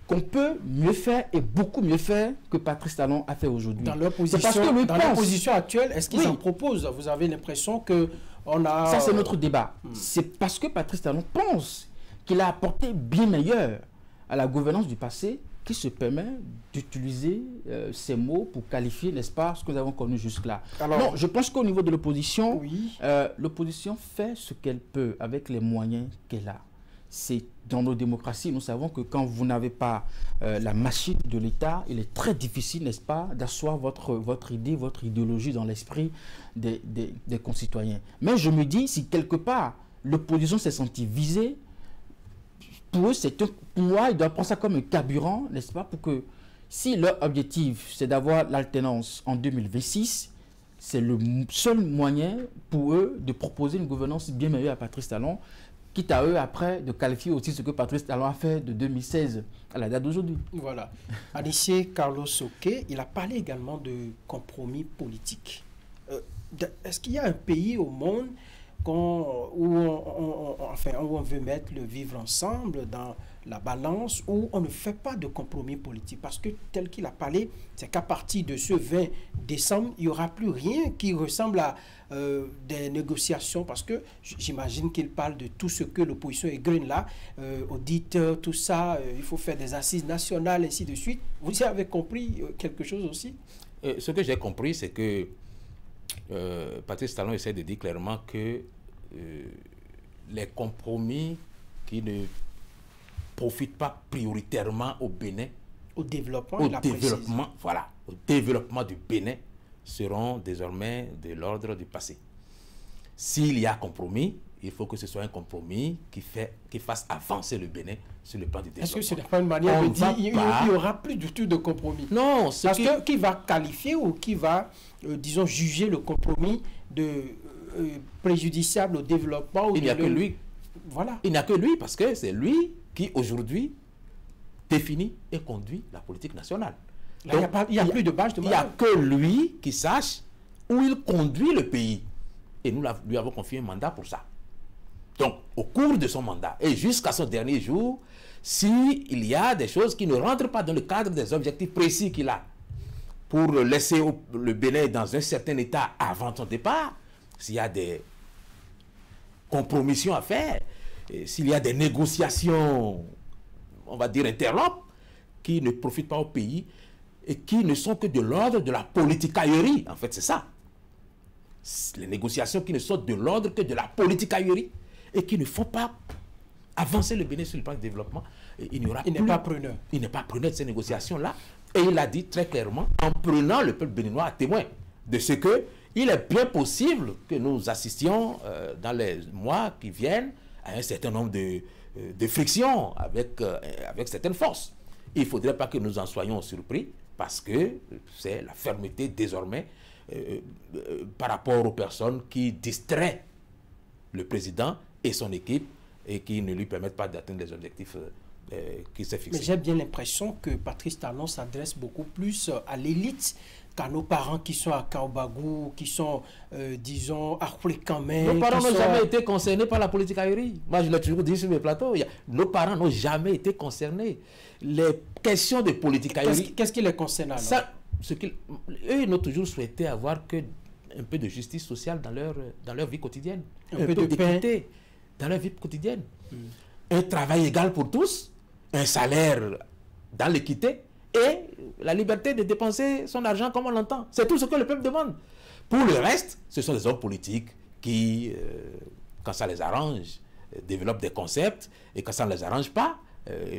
qu'on peut mieux faire et beaucoup mieux faire que Patrice Talon a fait aujourd'hui. Dans leur position actuelle, est-ce qu'ils en proposent? Vous avez l'impression que on a... Ça, c'est notre débat. C'est parce que Patrice Talon pense qu'il a apporté bien meilleur à la gouvernance du passé qui se permet d'utiliser ces mots pour qualifier, n'est-ce pas, ce que nous avons connu jusque-là. Non, je pense qu'au niveau de l'opposition, l'opposition fait ce qu'elle peut avec les moyens qu'elle a. C'est dans nos démocraties, nous savons que quand vous n'avez pas la machine de l'État, il est très difficile, n'est-ce pas, d'asseoir votre idée, votre idéologie dans l'esprit des concitoyens. Mais je me dis, si quelque part l'opposition s'est sentie visée, pour eux, pour moi, ils doivent prendre ça comme un carburant, n'est-ce pas, pour que si leur objectif, c'est d'avoir l'alternance en 2026, c'est le seul moyen pour eux de proposer une gouvernance bien meilleure à Patrice Talon, quitte à eux après de qualifier aussi ce que Patrice Talon a fait de 2016 à la date d'aujourd'hui. Voilà. Anissé Carlos Oquet, il a parlé également de compromis politique. Est-ce qu'il y a un pays au monde où on veut mettre le vivre ensemble dans la balance, où on ne fait pas de compromis politique? Parce que tel qu'il a parlé, c'est qu'à partir de ce 20 décembre, il n'y aura plus rien qui ressemble à des négociations, parce que j'imagine qu'il parle de tout ce que l'opposition est green là, auditeurs, tout ça, il faut faire des assises nationales, ainsi de suite. Vous avez compris quelque chose aussi? Ce que j'ai compris, c'est que Patrice Talon essaie de dire clairement que les compromis qui ne profitent pas prioritairement au Bénin, au développement du Bénin, seront désormais de l'ordre du passé. S'il y a compromis, il faut que ce soit un compromis qui fasse avancer le Bénin sur le plan du développement. Est-ce que ce n'est pas une manière de dire qu'il n'y aura plus du tout de compromis? Non, parce que qui va qualifier ou qui va, disons, juger le compromis de préjudiciable au développement? Il n'y a que lui. Voilà. Il n'y a que lui, parce que c'est lui qui aujourd'hui définit et conduit la politique nationale. Il n'y a plus de base de manœuvre. Il n'y a que lui qui sache où il conduit le pays. Et nous lui avons confié un mandat pour ça. Donc, au cours de son mandat et jusqu'à son dernier jour, s'il y a des choses qui ne rentrent pas dans le cadre des objectifs précis qu'il a pour laisser le Bénin dans un certain état avant son départ, s'il y a des compromissions à faire, s'il y a des négociations, on va dire interlopes, qui ne profitent pas au pays et qui ne sont que de l'ordre de la politicaillerie. En fait, c'est ça. Les négociations qui ne sont de l'ordre que de la politicaillerie et qui ne font pas avancer le Bénin sur le plan du développement. Il n'est pas preneur. Il n'est pas preneur de ces négociations-là. Et il a dit très clairement, en prenant le peuple béninois à témoin de ce que il est bien possible que nous assistions dans les mois qui viennent à un certain nombre de frictions avec certaines forces. Il ne faudrait pas que nous en soyons surpris parce que c'est la fermeté désormais par rapport aux personnes qui distraient le président et son équipe et qui ne lui permettent pas d'atteindre les objectifs qui s'est fixés. Mais j'ai bien l'impression que Patrice Talon s'adresse beaucoup plus à l'élite qu'à nos parents qui sont à Kaobagou, qui sont, disons, à Frécamé. Nos parents n'ont jamais été concernés par la politique aérienne. Moi, je l'ai toujours dit sur mes plateaux. Nos parents n'ont jamais été concernés. Les questions de politique aérienne... Qu'est-ce qui les concerne alors? Eux, ils n'ont toujours souhaité avoir un peu de justice sociale dans leur vie quotidienne. Un peu d'équité dans leur vie quotidienne. Un travail égal pour tous, un salaire dans l'équité et la liberté de dépenser son argent comme on l'entend. C'est tout ce que le peuple demande. Pour le reste, ce sont des hommes politiques qui, quand ça les arrange, développent des concepts et quand ça ne les arrange pas,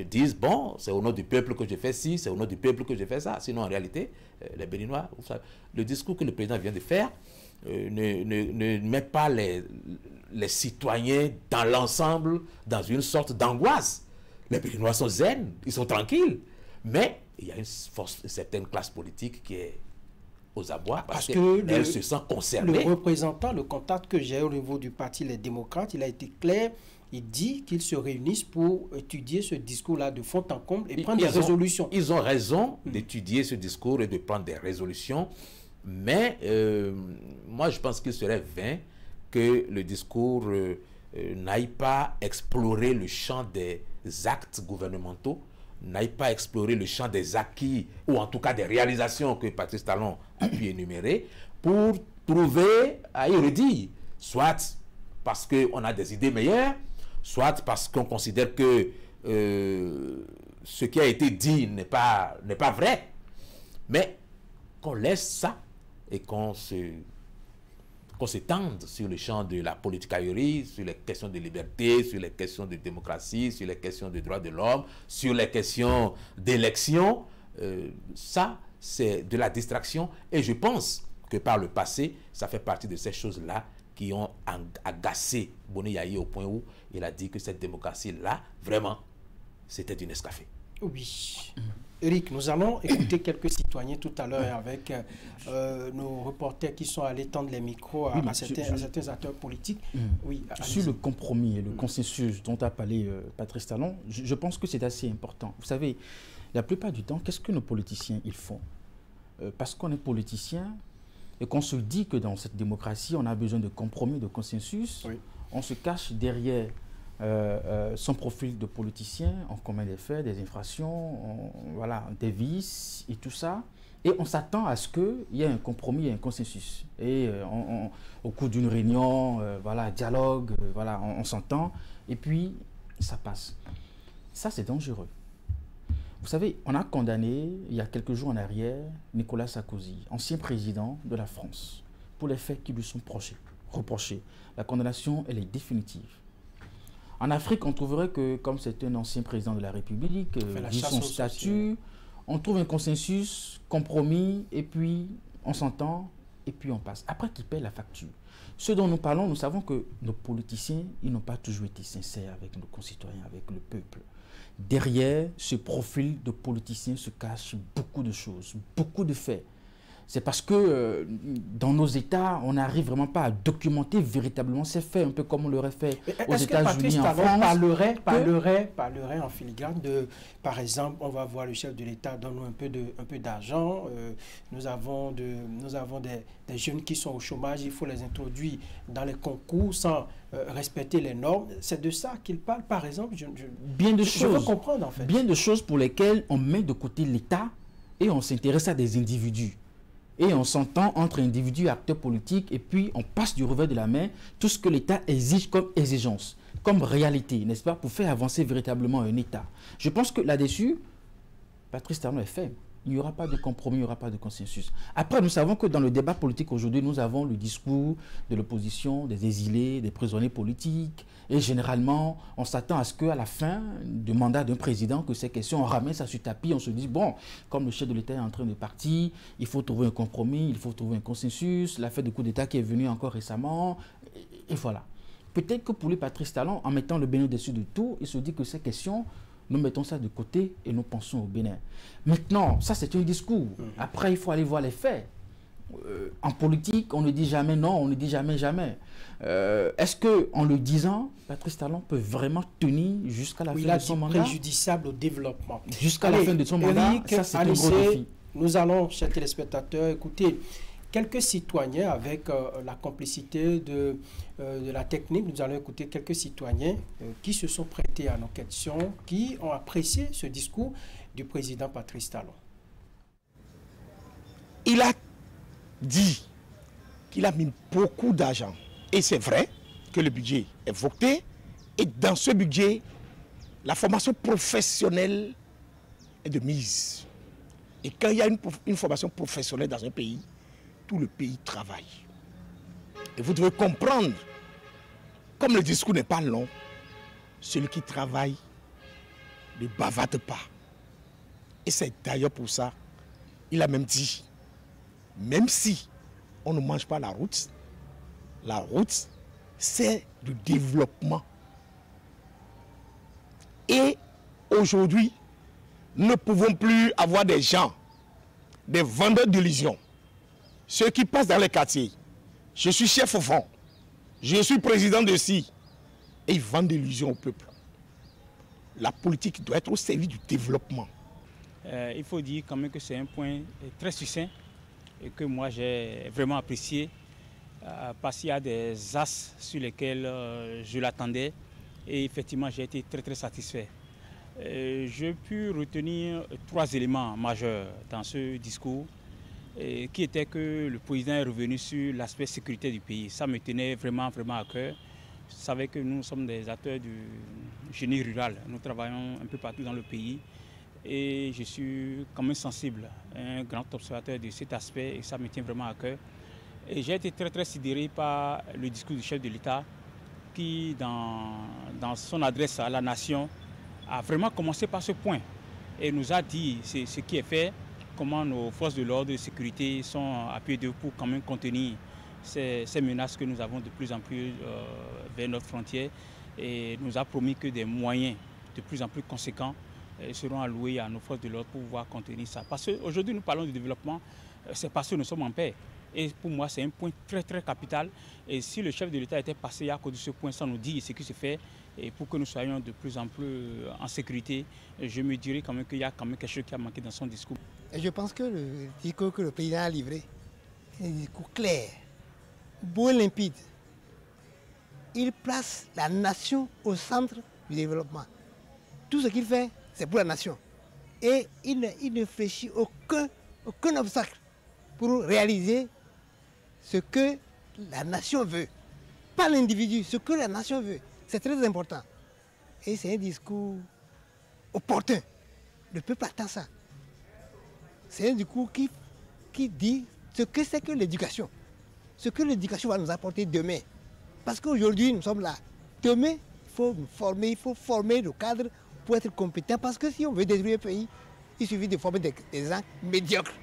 disent, bon, c'est au nom du peuple que je fais ci, c'est au nom du peuple que je fais ça. Sinon, en réalité, les Béninois, le discours que le président vient de faire ne met pas les citoyens dans l'ensemble dans une sorte d'angoisse. Les Béninois sont zen, ils sont tranquilles. Mais il y a une certaine classe politique qui est aux abois parce qu'elle se sent concernée. Le représentant, le contact que j'ai au niveau du parti Les Démocrates, il a été clair. Il dit qu'ils se réunissent pour étudier ce discours-là de fond en comble et prendre des résolutions. Ils ont raison d'étudier ce discours et de prendre des résolutions. Mais moi, je pense qu'il serait vain que le discours n'aille pas explorer le champ des actes gouvernementaux n'aille pas explorer le champ des acquis, ou en tout cas des réalisations que Patrice Talon a pu énumérer, pour trouver à y redire, soit parce qu'on a des idées meilleures, soit parce qu'on considère que ce qui a été dit n'est pas vrai, mais qu'on laisse ça et qu'on s'étende sur le champ de la politicaillerie, sur les questions de liberté, sur les questions de démocratie, sur les questions de droits de l'homme, sur les questions d'élection. Ça, c'est de la distraction. Et je pense que par le passé, ça fait partie de ces choses-là qui ont agacé Boni Yayi au point où il a dit que cette démocratie-là, vraiment, c'était du Nescafé. Oui. Eric, nous allons écouter quelques citoyens tout à l'heure avec nos reporters qui sont allés tendre les micros à certains acteurs politiques. Oui, sur le compromis et le consensus dont a parlé Patrice Talon, je pense que c'est assez important. Vous savez, la plupart du temps, qu'est-ce que nos politiciens ils font? Parce qu'on est politicien et qu'on se dit que dans cette démocratie, on a besoin de compromis, de consensus, oui. On se cache derrière son profil de politicien, on commet des faits, des infractions, voilà, des vices et tout ça. Et on s'attend à ce qu'il y ait un compromis et un consensus. Et au cours d'une réunion, voilà, dialogue, voilà, on s'entend et puis ça passe. Ça, c'est dangereux. Vous savez, on a condamné, il y a quelques jours en arrière, Nicolas Sarkozy, ancien président de la France, pour les faits qui lui sont reprochés. La condamnation, elle est définitive. En Afrique, on trouverait que, comme c'est un ancien président de la République, vu son statut, on trouve un consensus, compromis, et puis on s'entend, et puis on passe. Après, qui paie la facture? Ce dont nous parlons, nous savons que nos politiciens, ils n'ont pas toujours été sincères avec nos concitoyens, avec le peuple. Derrière ce profil de politicien se cachent beaucoup de choses, beaucoup de faits. C'est parce que dans nos États, on n'arrive vraiment pas à documenter véritablement ces faits, un peu comme on l'aurait fait aux États-Unis, en France. Parlerait en filigrane de, par exemple, on va voir le chef de l'État, donne-nous un peu d'argent, nous avons des jeunes qui sont au chômage, il faut les introduire dans les concours sans respecter les normes. C'est de ça qu'il parle, par exemple. Je veux comprendre, en fait. Bien de choses pour lesquelles on met de côté l'État et on s'intéresse à des individus. Et on s'entend entre individus et acteurs politiques et puis on passe du revers de la main tout ce que l'État exige comme exigence, comme réalité, n'est-ce pas, pour faire avancer véritablement un État. Je pense que là-dessus, Patrice Talon est faible. Il n'y aura pas de compromis, il n'y aura pas de consensus. Après, nous savons que dans le débat politique aujourd'hui, nous avons le discours de l'opposition, des exilés, des prisonniers politiques. Et généralement, on s'attend à ce qu'à la fin du mandat d'un président, que ces questions, on ramène ça sur tapis, on se dit, bon, comme le chef de l'État est en train de partir, il faut trouver un compromis, il faut trouver un consensus, l'affaire de coup d'État qui est venue encore récemment, et voilà. Peut-être que pour lui, Patrice Talon, en mettant le Bénin au-dessus de tout, il se dit que ces questions, nous mettons ça de côté et nous pensons au Bénin. Maintenant, ça c'est un discours. Après, il faut aller voir les faits. En politique, on ne dit jamais non, on ne dit jamais jamais. Est-ce qu'en le disant, Patrice Talon peut vraiment tenir jusqu'à la fin de son mandat? Préjudiciable au développement. Jusqu'à la fin de son mandat, ça c'est un gros défi. Nous allons, chers téléspectateurs, écouter quelques citoyens avec la complicité de la technique. Nous allons écouter quelques citoyens qui se sont prêtés à nos questions, qui ont apprécié ce discours du président Patrice Talon. Il a dit qu'il a mis beaucoup d'argent. Et c'est vrai que le budget est voté. Et dans ce budget, la formation professionnelle est de mise. Et quand il y a une formation professionnelle dans un pays, tout le pays travaille. Et vous devez comprendre, comme le discours n'est pas long, celui qui travaille ne bavarde pas. Et c'est d'ailleurs pour ça, il a même dit, même si on ne mange pas la route, c'est du développement. Et aujourd'hui, nous ne pouvons plus avoir des gens, des vendeurs d'illusions. Ceux qui passent dans les quartiers, je suis chef au fond, je suis président de ci, et ils vendent des illusions au peuple. La politique doit être au service du développement. Il faut dire quand même que c'est un point très succinct et que moi j'ai vraiment apprécié parce qu'il y a des axes sur lesquels je l'attendais et effectivement j'ai été très satisfait. J'ai pu retenir 3 éléments majeurs dans ce discours, qui était que le président est revenu sur l'aspect sécurité du pays. Ça me tenait vraiment à cœur. Je savais que nous sommes des acteurs du génie rural. Nous travaillons un peu partout dans le pays et je suis quand même sensible, un grand observateur de cet aspect et ça me tient vraiment à cœur. Et j'ai été très sidéré par le discours du chef de l'État qui, dans son adresse à la nation, a vraiment commencé par ce point et nous a dit ce qui est fait, comment nos forces de l'ordre et de sécurité sont à pied d'œuvre pour quand même contenir ces menaces que nous avons de plus en plus vers notre frontière et nous a promis que des moyens de plus en plus conséquents seront alloués à nos forces de l'ordre pour pouvoir contenir ça. Parce qu'aujourd'hui nous parlons de développement, c'est parce que nous sommes en paix. Et pour moi c'est un point très capital et si le chef de l'État était passé à cause de ce point sans nous dire ce qui se fait et pour que nous soyons de plus en plus en sécurité, je me dirais quand même qu'il y a quand même quelque chose qui a manqué dans son discours. Et je pense que le discours que le président a livré, c'est un discours clair, beau et limpide. Il place la nation au centre du développement. Tout ce qu'il fait, c'est pour la nation. Et il ne fléchit aucun obstacle pour réaliser ce que la nation veut. Pas l'individu, ce que la nation veut. C'est très important. Et c'est un discours opportun. Le peuple attend ça. C'est un discours qui dit ce que c'est que l'éducation. Ce que l'éducation va nous apporter demain. Parce qu'aujourd'hui, nous sommes là. Demain, il faut former le cadre pour être compétent. Parce que si on veut détruire le pays, il suffit de former des gens médiocres.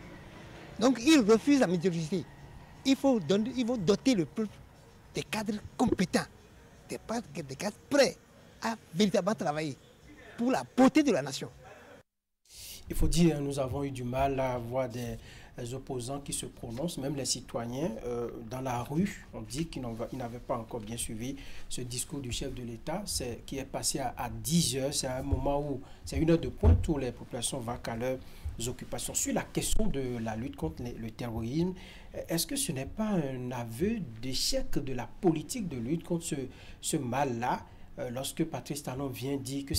Donc, il refuse la médiocrité. Il faut doter le peuple des cadres compétents, des cadres prêts à véritablement travailler pour la beauté de la nation. Il faut dire, nous avons eu du mal à voir des opposants qui se prononcent, même les citoyens dans la rue. On dit qu'ils n'avaient pas encore bien suivi ce discours du chef de l'État qui est passé à 10 heures. C'est un moment où c'est une heure de pointe où les populations vaquent à leurs occupations. Sur la question de la lutte contre le terrorisme, est-ce que ce n'est pas un aveu d'échec de la politique de lutte contre ce mal-là? Lorsque Patrice Talon vient dire que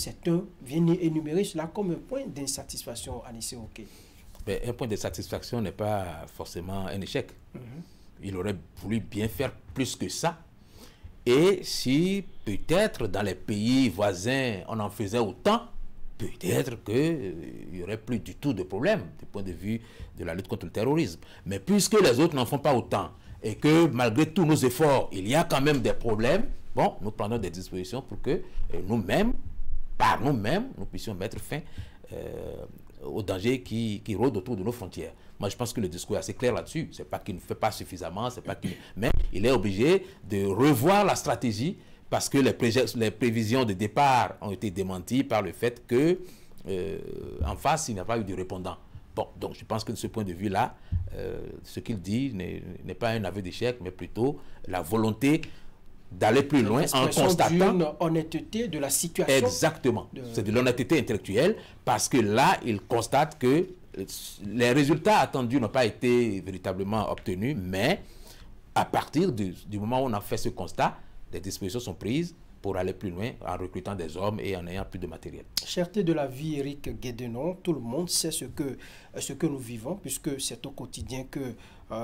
vient énumérer cela comme un point d'insatisfaction à Anissé Oké. Un point de satisfaction n'est pas forcément un échec. Il aurait voulu bien faire plus que ça. Et si peut-être dans les pays voisins on en faisait autant, peut-être qu'il n'y aurait plus du tout de problème du point de vue de la lutte contre le terrorisme. Mais puisque les autres n'en font pas autant et que malgré tous nos efforts, il y a quand même des problèmes, bon, nous prenons des dispositions pour que nous-mêmes, par nous-mêmes, nous puissions mettre fin aux dangers qui rôdent autour de nos frontières. Moi, je pense que le discours est assez clair là-dessus. Ce n'est pas qu'il ne fait pas suffisamment, mais il est obligé de revoir la stratégie parce que les prévisions de départ ont été démenties par le fait que en face, il n'y a pas eu de répondant. Bon, donc je pense que de ce point de vue-là, ce qu'il dit n'est pas un aveu d'échec, mais plutôt la volonté d'aller plus loin en constatant d'une honnêteté de la situation. Exactement. C'est de l'honnêteté intellectuelle parce que là, il constate que les résultats attendus n'ont pas été véritablement obtenus, mais à partir du moment où on a fait ce constat, des dispositions sont prises pour aller plus loin en recrutant des hommes et en ayant plus de matériel. Cherté de la vie, Éric Guédenon, tout le monde sait ce que nous vivons, puisque c'est au quotidien que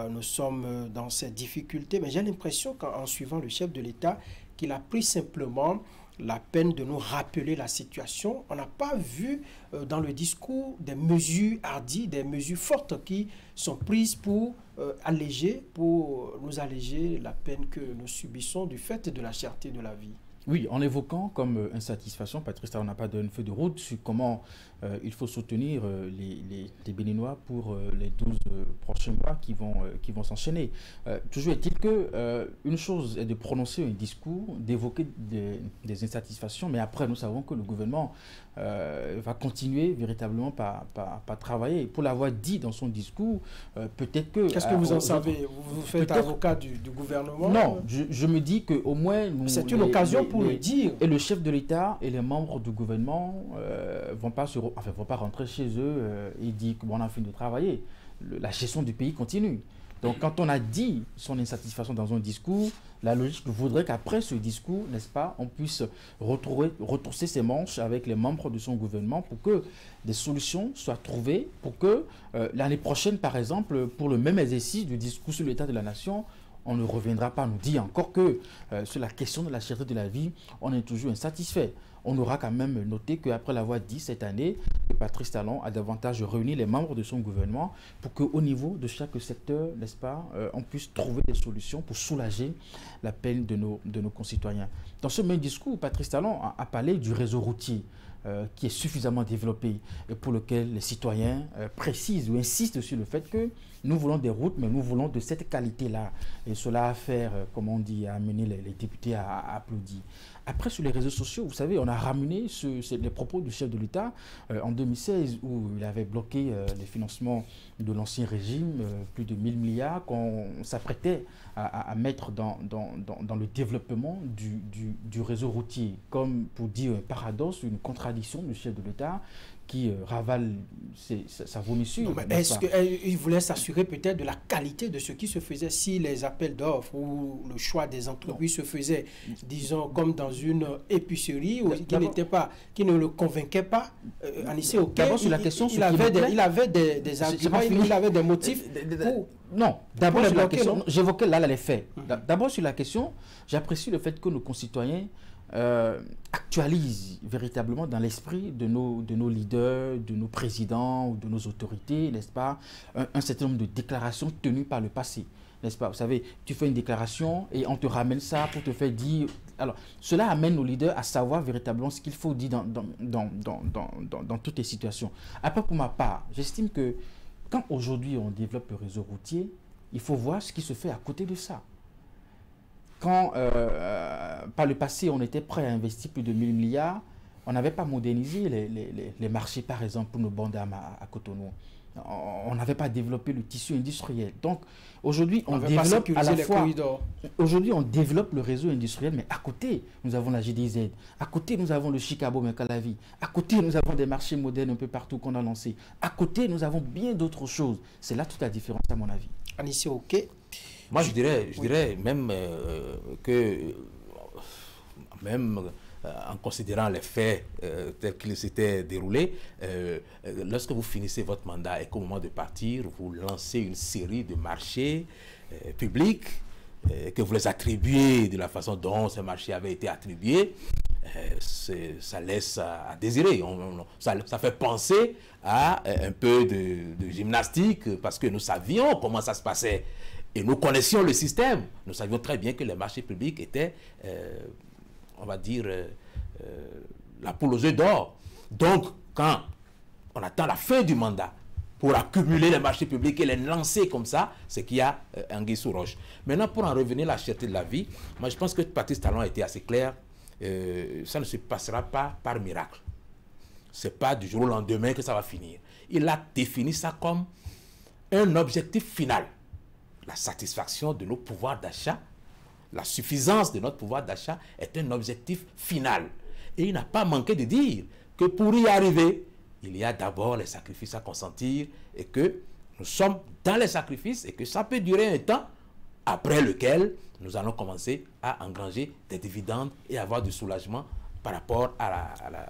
nous sommes dans ces difficultés. Mais j'ai l'impression qu'en suivant le chef de l'État, qu'il a pris simplement la peine de nous rappeler la situation. On n'a pas vu dans le discours des mesures hardies, des mesures fortes qui sont prises pour nous alléger la peine que nous subissons du fait de la cherté de la vie. Oui, en évoquant comme insatisfaction, Patrice Talon n'a pas donné feu de route sur comment il faut soutenir les Béninois pour les 12 prochains mois qui vont s'enchaîner. Toujours est-il que une chose est de prononcer un discours, d'évoquer des insatisfactions, mais après nous savons que le gouvernement va continuer véritablement par travailler. Pour l'avoir dit dans son discours, peut-être que... Qu'est-ce que vous en savez? Vous faites avocat du gouvernement? Non, je me dis qu'au moins... C'est une occasion pour le dire. Et le chef de l'État et les membres du gouvernement vont pas rentrer chez eux et dire qu'on a fini de travailler. La gestion du pays continue. Donc quand on a dit son insatisfaction dans un discours, la logique voudrait qu'après ce discours, n'est-ce pas, on puisse retrousser ses manches avec les membres de son gouvernement pour que des solutions soient trouvées, pour que l'année prochaine, par exemple, pour le même exercice du discours sur l'état de la nation, on ne reviendra pas nous dire encore que sur la question de la cherté de la vie, on est toujours insatisfait. On aura quand même noté qu'après l'avoir dit cette année, Patrice Talon a davantage réuni les membres de son gouvernement pour qu'au niveau de chaque secteur, n'est-ce pas, on puisse trouver des solutions pour soulager la peine de nos concitoyens. Dans ce même discours, Patrice Talon a parlé du réseau routier qui est suffisamment développé et pour lequel les citoyens précisent ou insistent sur le fait que nous voulons des routes, mais nous voulons de cette qualité-là. Et cela a fait, comme on dit, à amener les députés à applaudir. Après, sur les réseaux sociaux, vous savez, on a ramené les propos du chef de l'État en 2016 où il avait bloqué les financements de l'ancien régime, plus de 1000 milliards qu'on s'apprêtait à mettre dans le développement du réseau routier, comme pour dire un paradoxe, une contradiction du chef de l'État qui ravale sa vomissure. Est-ce qu'il voulait s'assurer peut-être de la qualité de ce qui se faisait si les appels d'offres ou le choix des entreprises se faisait, disons, comme dans une épicerie qui ne le convainquait pas? D'abord, sur la question, il avait des arguments, il avait des motifs. Non, d'abord sur la question, j'évoquais là les faits. D'abord sur la question, j'apprécie le fait que nos concitoyens actualise véritablement dans l'esprit de nos leaders, de nos présidents ou de nos autorités, n'est-ce pas, un certain nombre de déclarations tenues par le passé, n'est-ce pas? Vous savez, tu fais une déclaration et on te ramène ça pour te faire dire... Alors, cela amène nos leaders à savoir véritablement ce qu'il faut dire dans toutes les situations. Après, pour ma part, j'estime que quand aujourd'hui on développe le réseau routier, il faut voir ce qui se fait à côté de ça. Quand, par le passé, on était prêt à investir plus de 1000 milliards, on n'avait pas modernisé les marchés, par exemple, pour nos bandes d'âmes à Cotonou. On n'avait pas développé le tissu industriel. Donc, aujourd'hui, on développe à la fois... Aujourd'hui, on développe le réseau industriel, mais à côté, nous avons la GDZ. À côté, nous avons le Chicago Mekalavi. À côté, nous avons des marchés modernes un peu partout qu'on a lancés. À côté, nous avons bien d'autres choses. C'est là toute la différence, à mon avis. Anissé, ok. Moi, je dirais même que, même en considérant les faits tels qu'ils s'étaient déroulés, lorsque vous finissez votre mandat et qu'au moment de partir, vous lancez une série de marchés publics, que vous les attribuez de la façon dont ces marchés avaient été attribués, ça laisse à désirer. Ça fait penser à un peu de gymnastique parce que nous savions comment ça se passait. Et nous connaissions le système. Nous savions très bien que les marchés publics étaient, on va dire, la poule aux œufs d'or. Donc, quand on attend la fin du mandat pour accumuler les marchés publics et les lancer comme ça, c'est qu'il y a anguille sous roche. Maintenant, pour en revenir à la cherté de la vie, moi je pense que Patrice Talon a été assez clair. Ça ne se passera pas par miracle. Ce n'est pas du jour au lendemain que ça va finir. Il a défini ça comme un objectif final. La satisfaction de nos pouvoirs d'achat, la suffisance de notre pouvoir d'achat est un objectif final. Et il n'a pas manqué de dire que pour y arriver, il y a d'abord les sacrifices à consentir et que nous sommes dans les sacrifices et que ça peut durer un temps après lequel nous allons commencer à engranger des dividendes et avoir du soulagement par rapport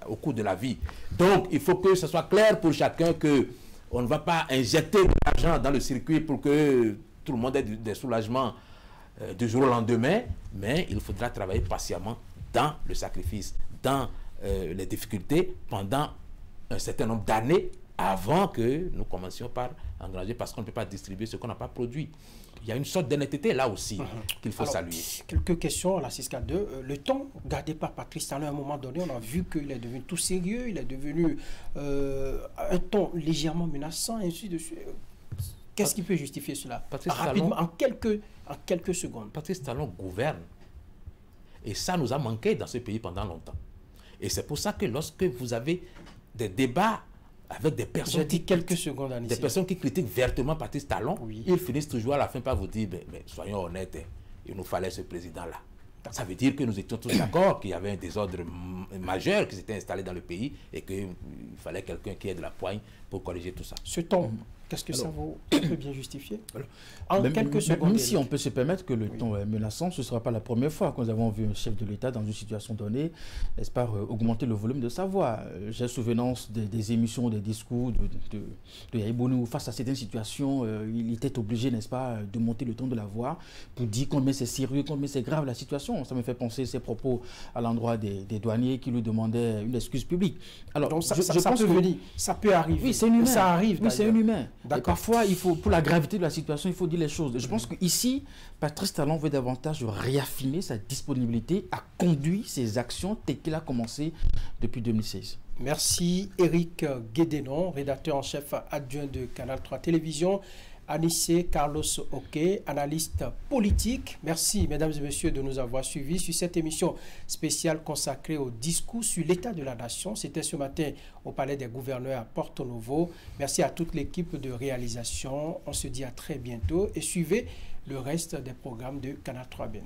au coût de la vie. Donc, il faut que ce soit clair pour chacun qu'on ne va pas injecter de l'argent dans le circuit pour que tout le monde ait des soulagements du jour au lendemain, mais il faudra travailler patiemment dans le sacrifice, dans les difficultés pendant un certain nombre d'années avant que nous commencions par engranger parce qu'on ne peut pas distribuer ce qu'on n'a pas produit. Il y a une sorte d'honnêteté là aussi qu'il faut saluer. Quelques questions à la 642. Le ton gardé par Patrice Talon à un moment donné, on a vu qu'il est devenu tout sérieux, il est devenu un ton légèrement menaçant, et ainsi de suite. Qu'est-ce qui peut justifier cela? Rapidement, en quelques secondes. Patrice Talon gouverne. Et ça nous a manqué dans ce pays pendant longtemps. Et c'est pour ça que lorsque vous avez des débats avec des personnes, des personnes qui critiquent vertement Patrice Talon, ils finissent toujours à la fin par vous dire, mais soyons honnêtes, il nous fallait ce président-là. Ça veut dire que nous étions tous d'accord qu'il y avait un désordre majeur qui s'était installé dans le pays et qu'il fallait quelqu'un qui ait de la poigne pour corriger tout ça. Ce ton Qu'est-ce que ça vaut? On peut bien justifier. En quelques secondes. Même si on peut se permettre que le ton est menaçant, ce ne sera pas la première fois que nous avons vu un chef de l'État dans une situation donnée, n'est-ce pas, augmenter le volume de sa voix. J'ai souvenance des émissions, des discours de Yahibonou face à certaines situations. Il était obligé, n'est-ce pas, de monter le ton de la voix pour dire combien c'est sérieux, combien c'est grave la situation. Ça me fait penser ses propos à l'endroit des douaniers qui lui demandaient une excuse publique. Alors, donc ça peut venir, ça peut arriver. Oui, c'est un humain. Ça arrive. Oui, c'est un humain. Et parfois, pour la gravité de la situation, il faut dire les choses. Je pense qu'ici, Patrice Talon veut davantage réaffirmer sa disponibilité à conduire ses actions telles qu'il a commencé depuis 2016. Merci Éric Guédénon, rédacteur en chef adjoint de Canal 3 Télévision. Anissé Carlos Oké, analyste politique. Merci, mesdames et messieurs, de nous avoir suivis sur cette émission spéciale consacrée au discours sur l'état de la nation. C'était ce matin au Palais des Gouverneurs à Porto Novo. Merci à toute l'équipe de réalisation. On se dit à très bientôt et suivez le reste des programmes de Canal 3 Bénin.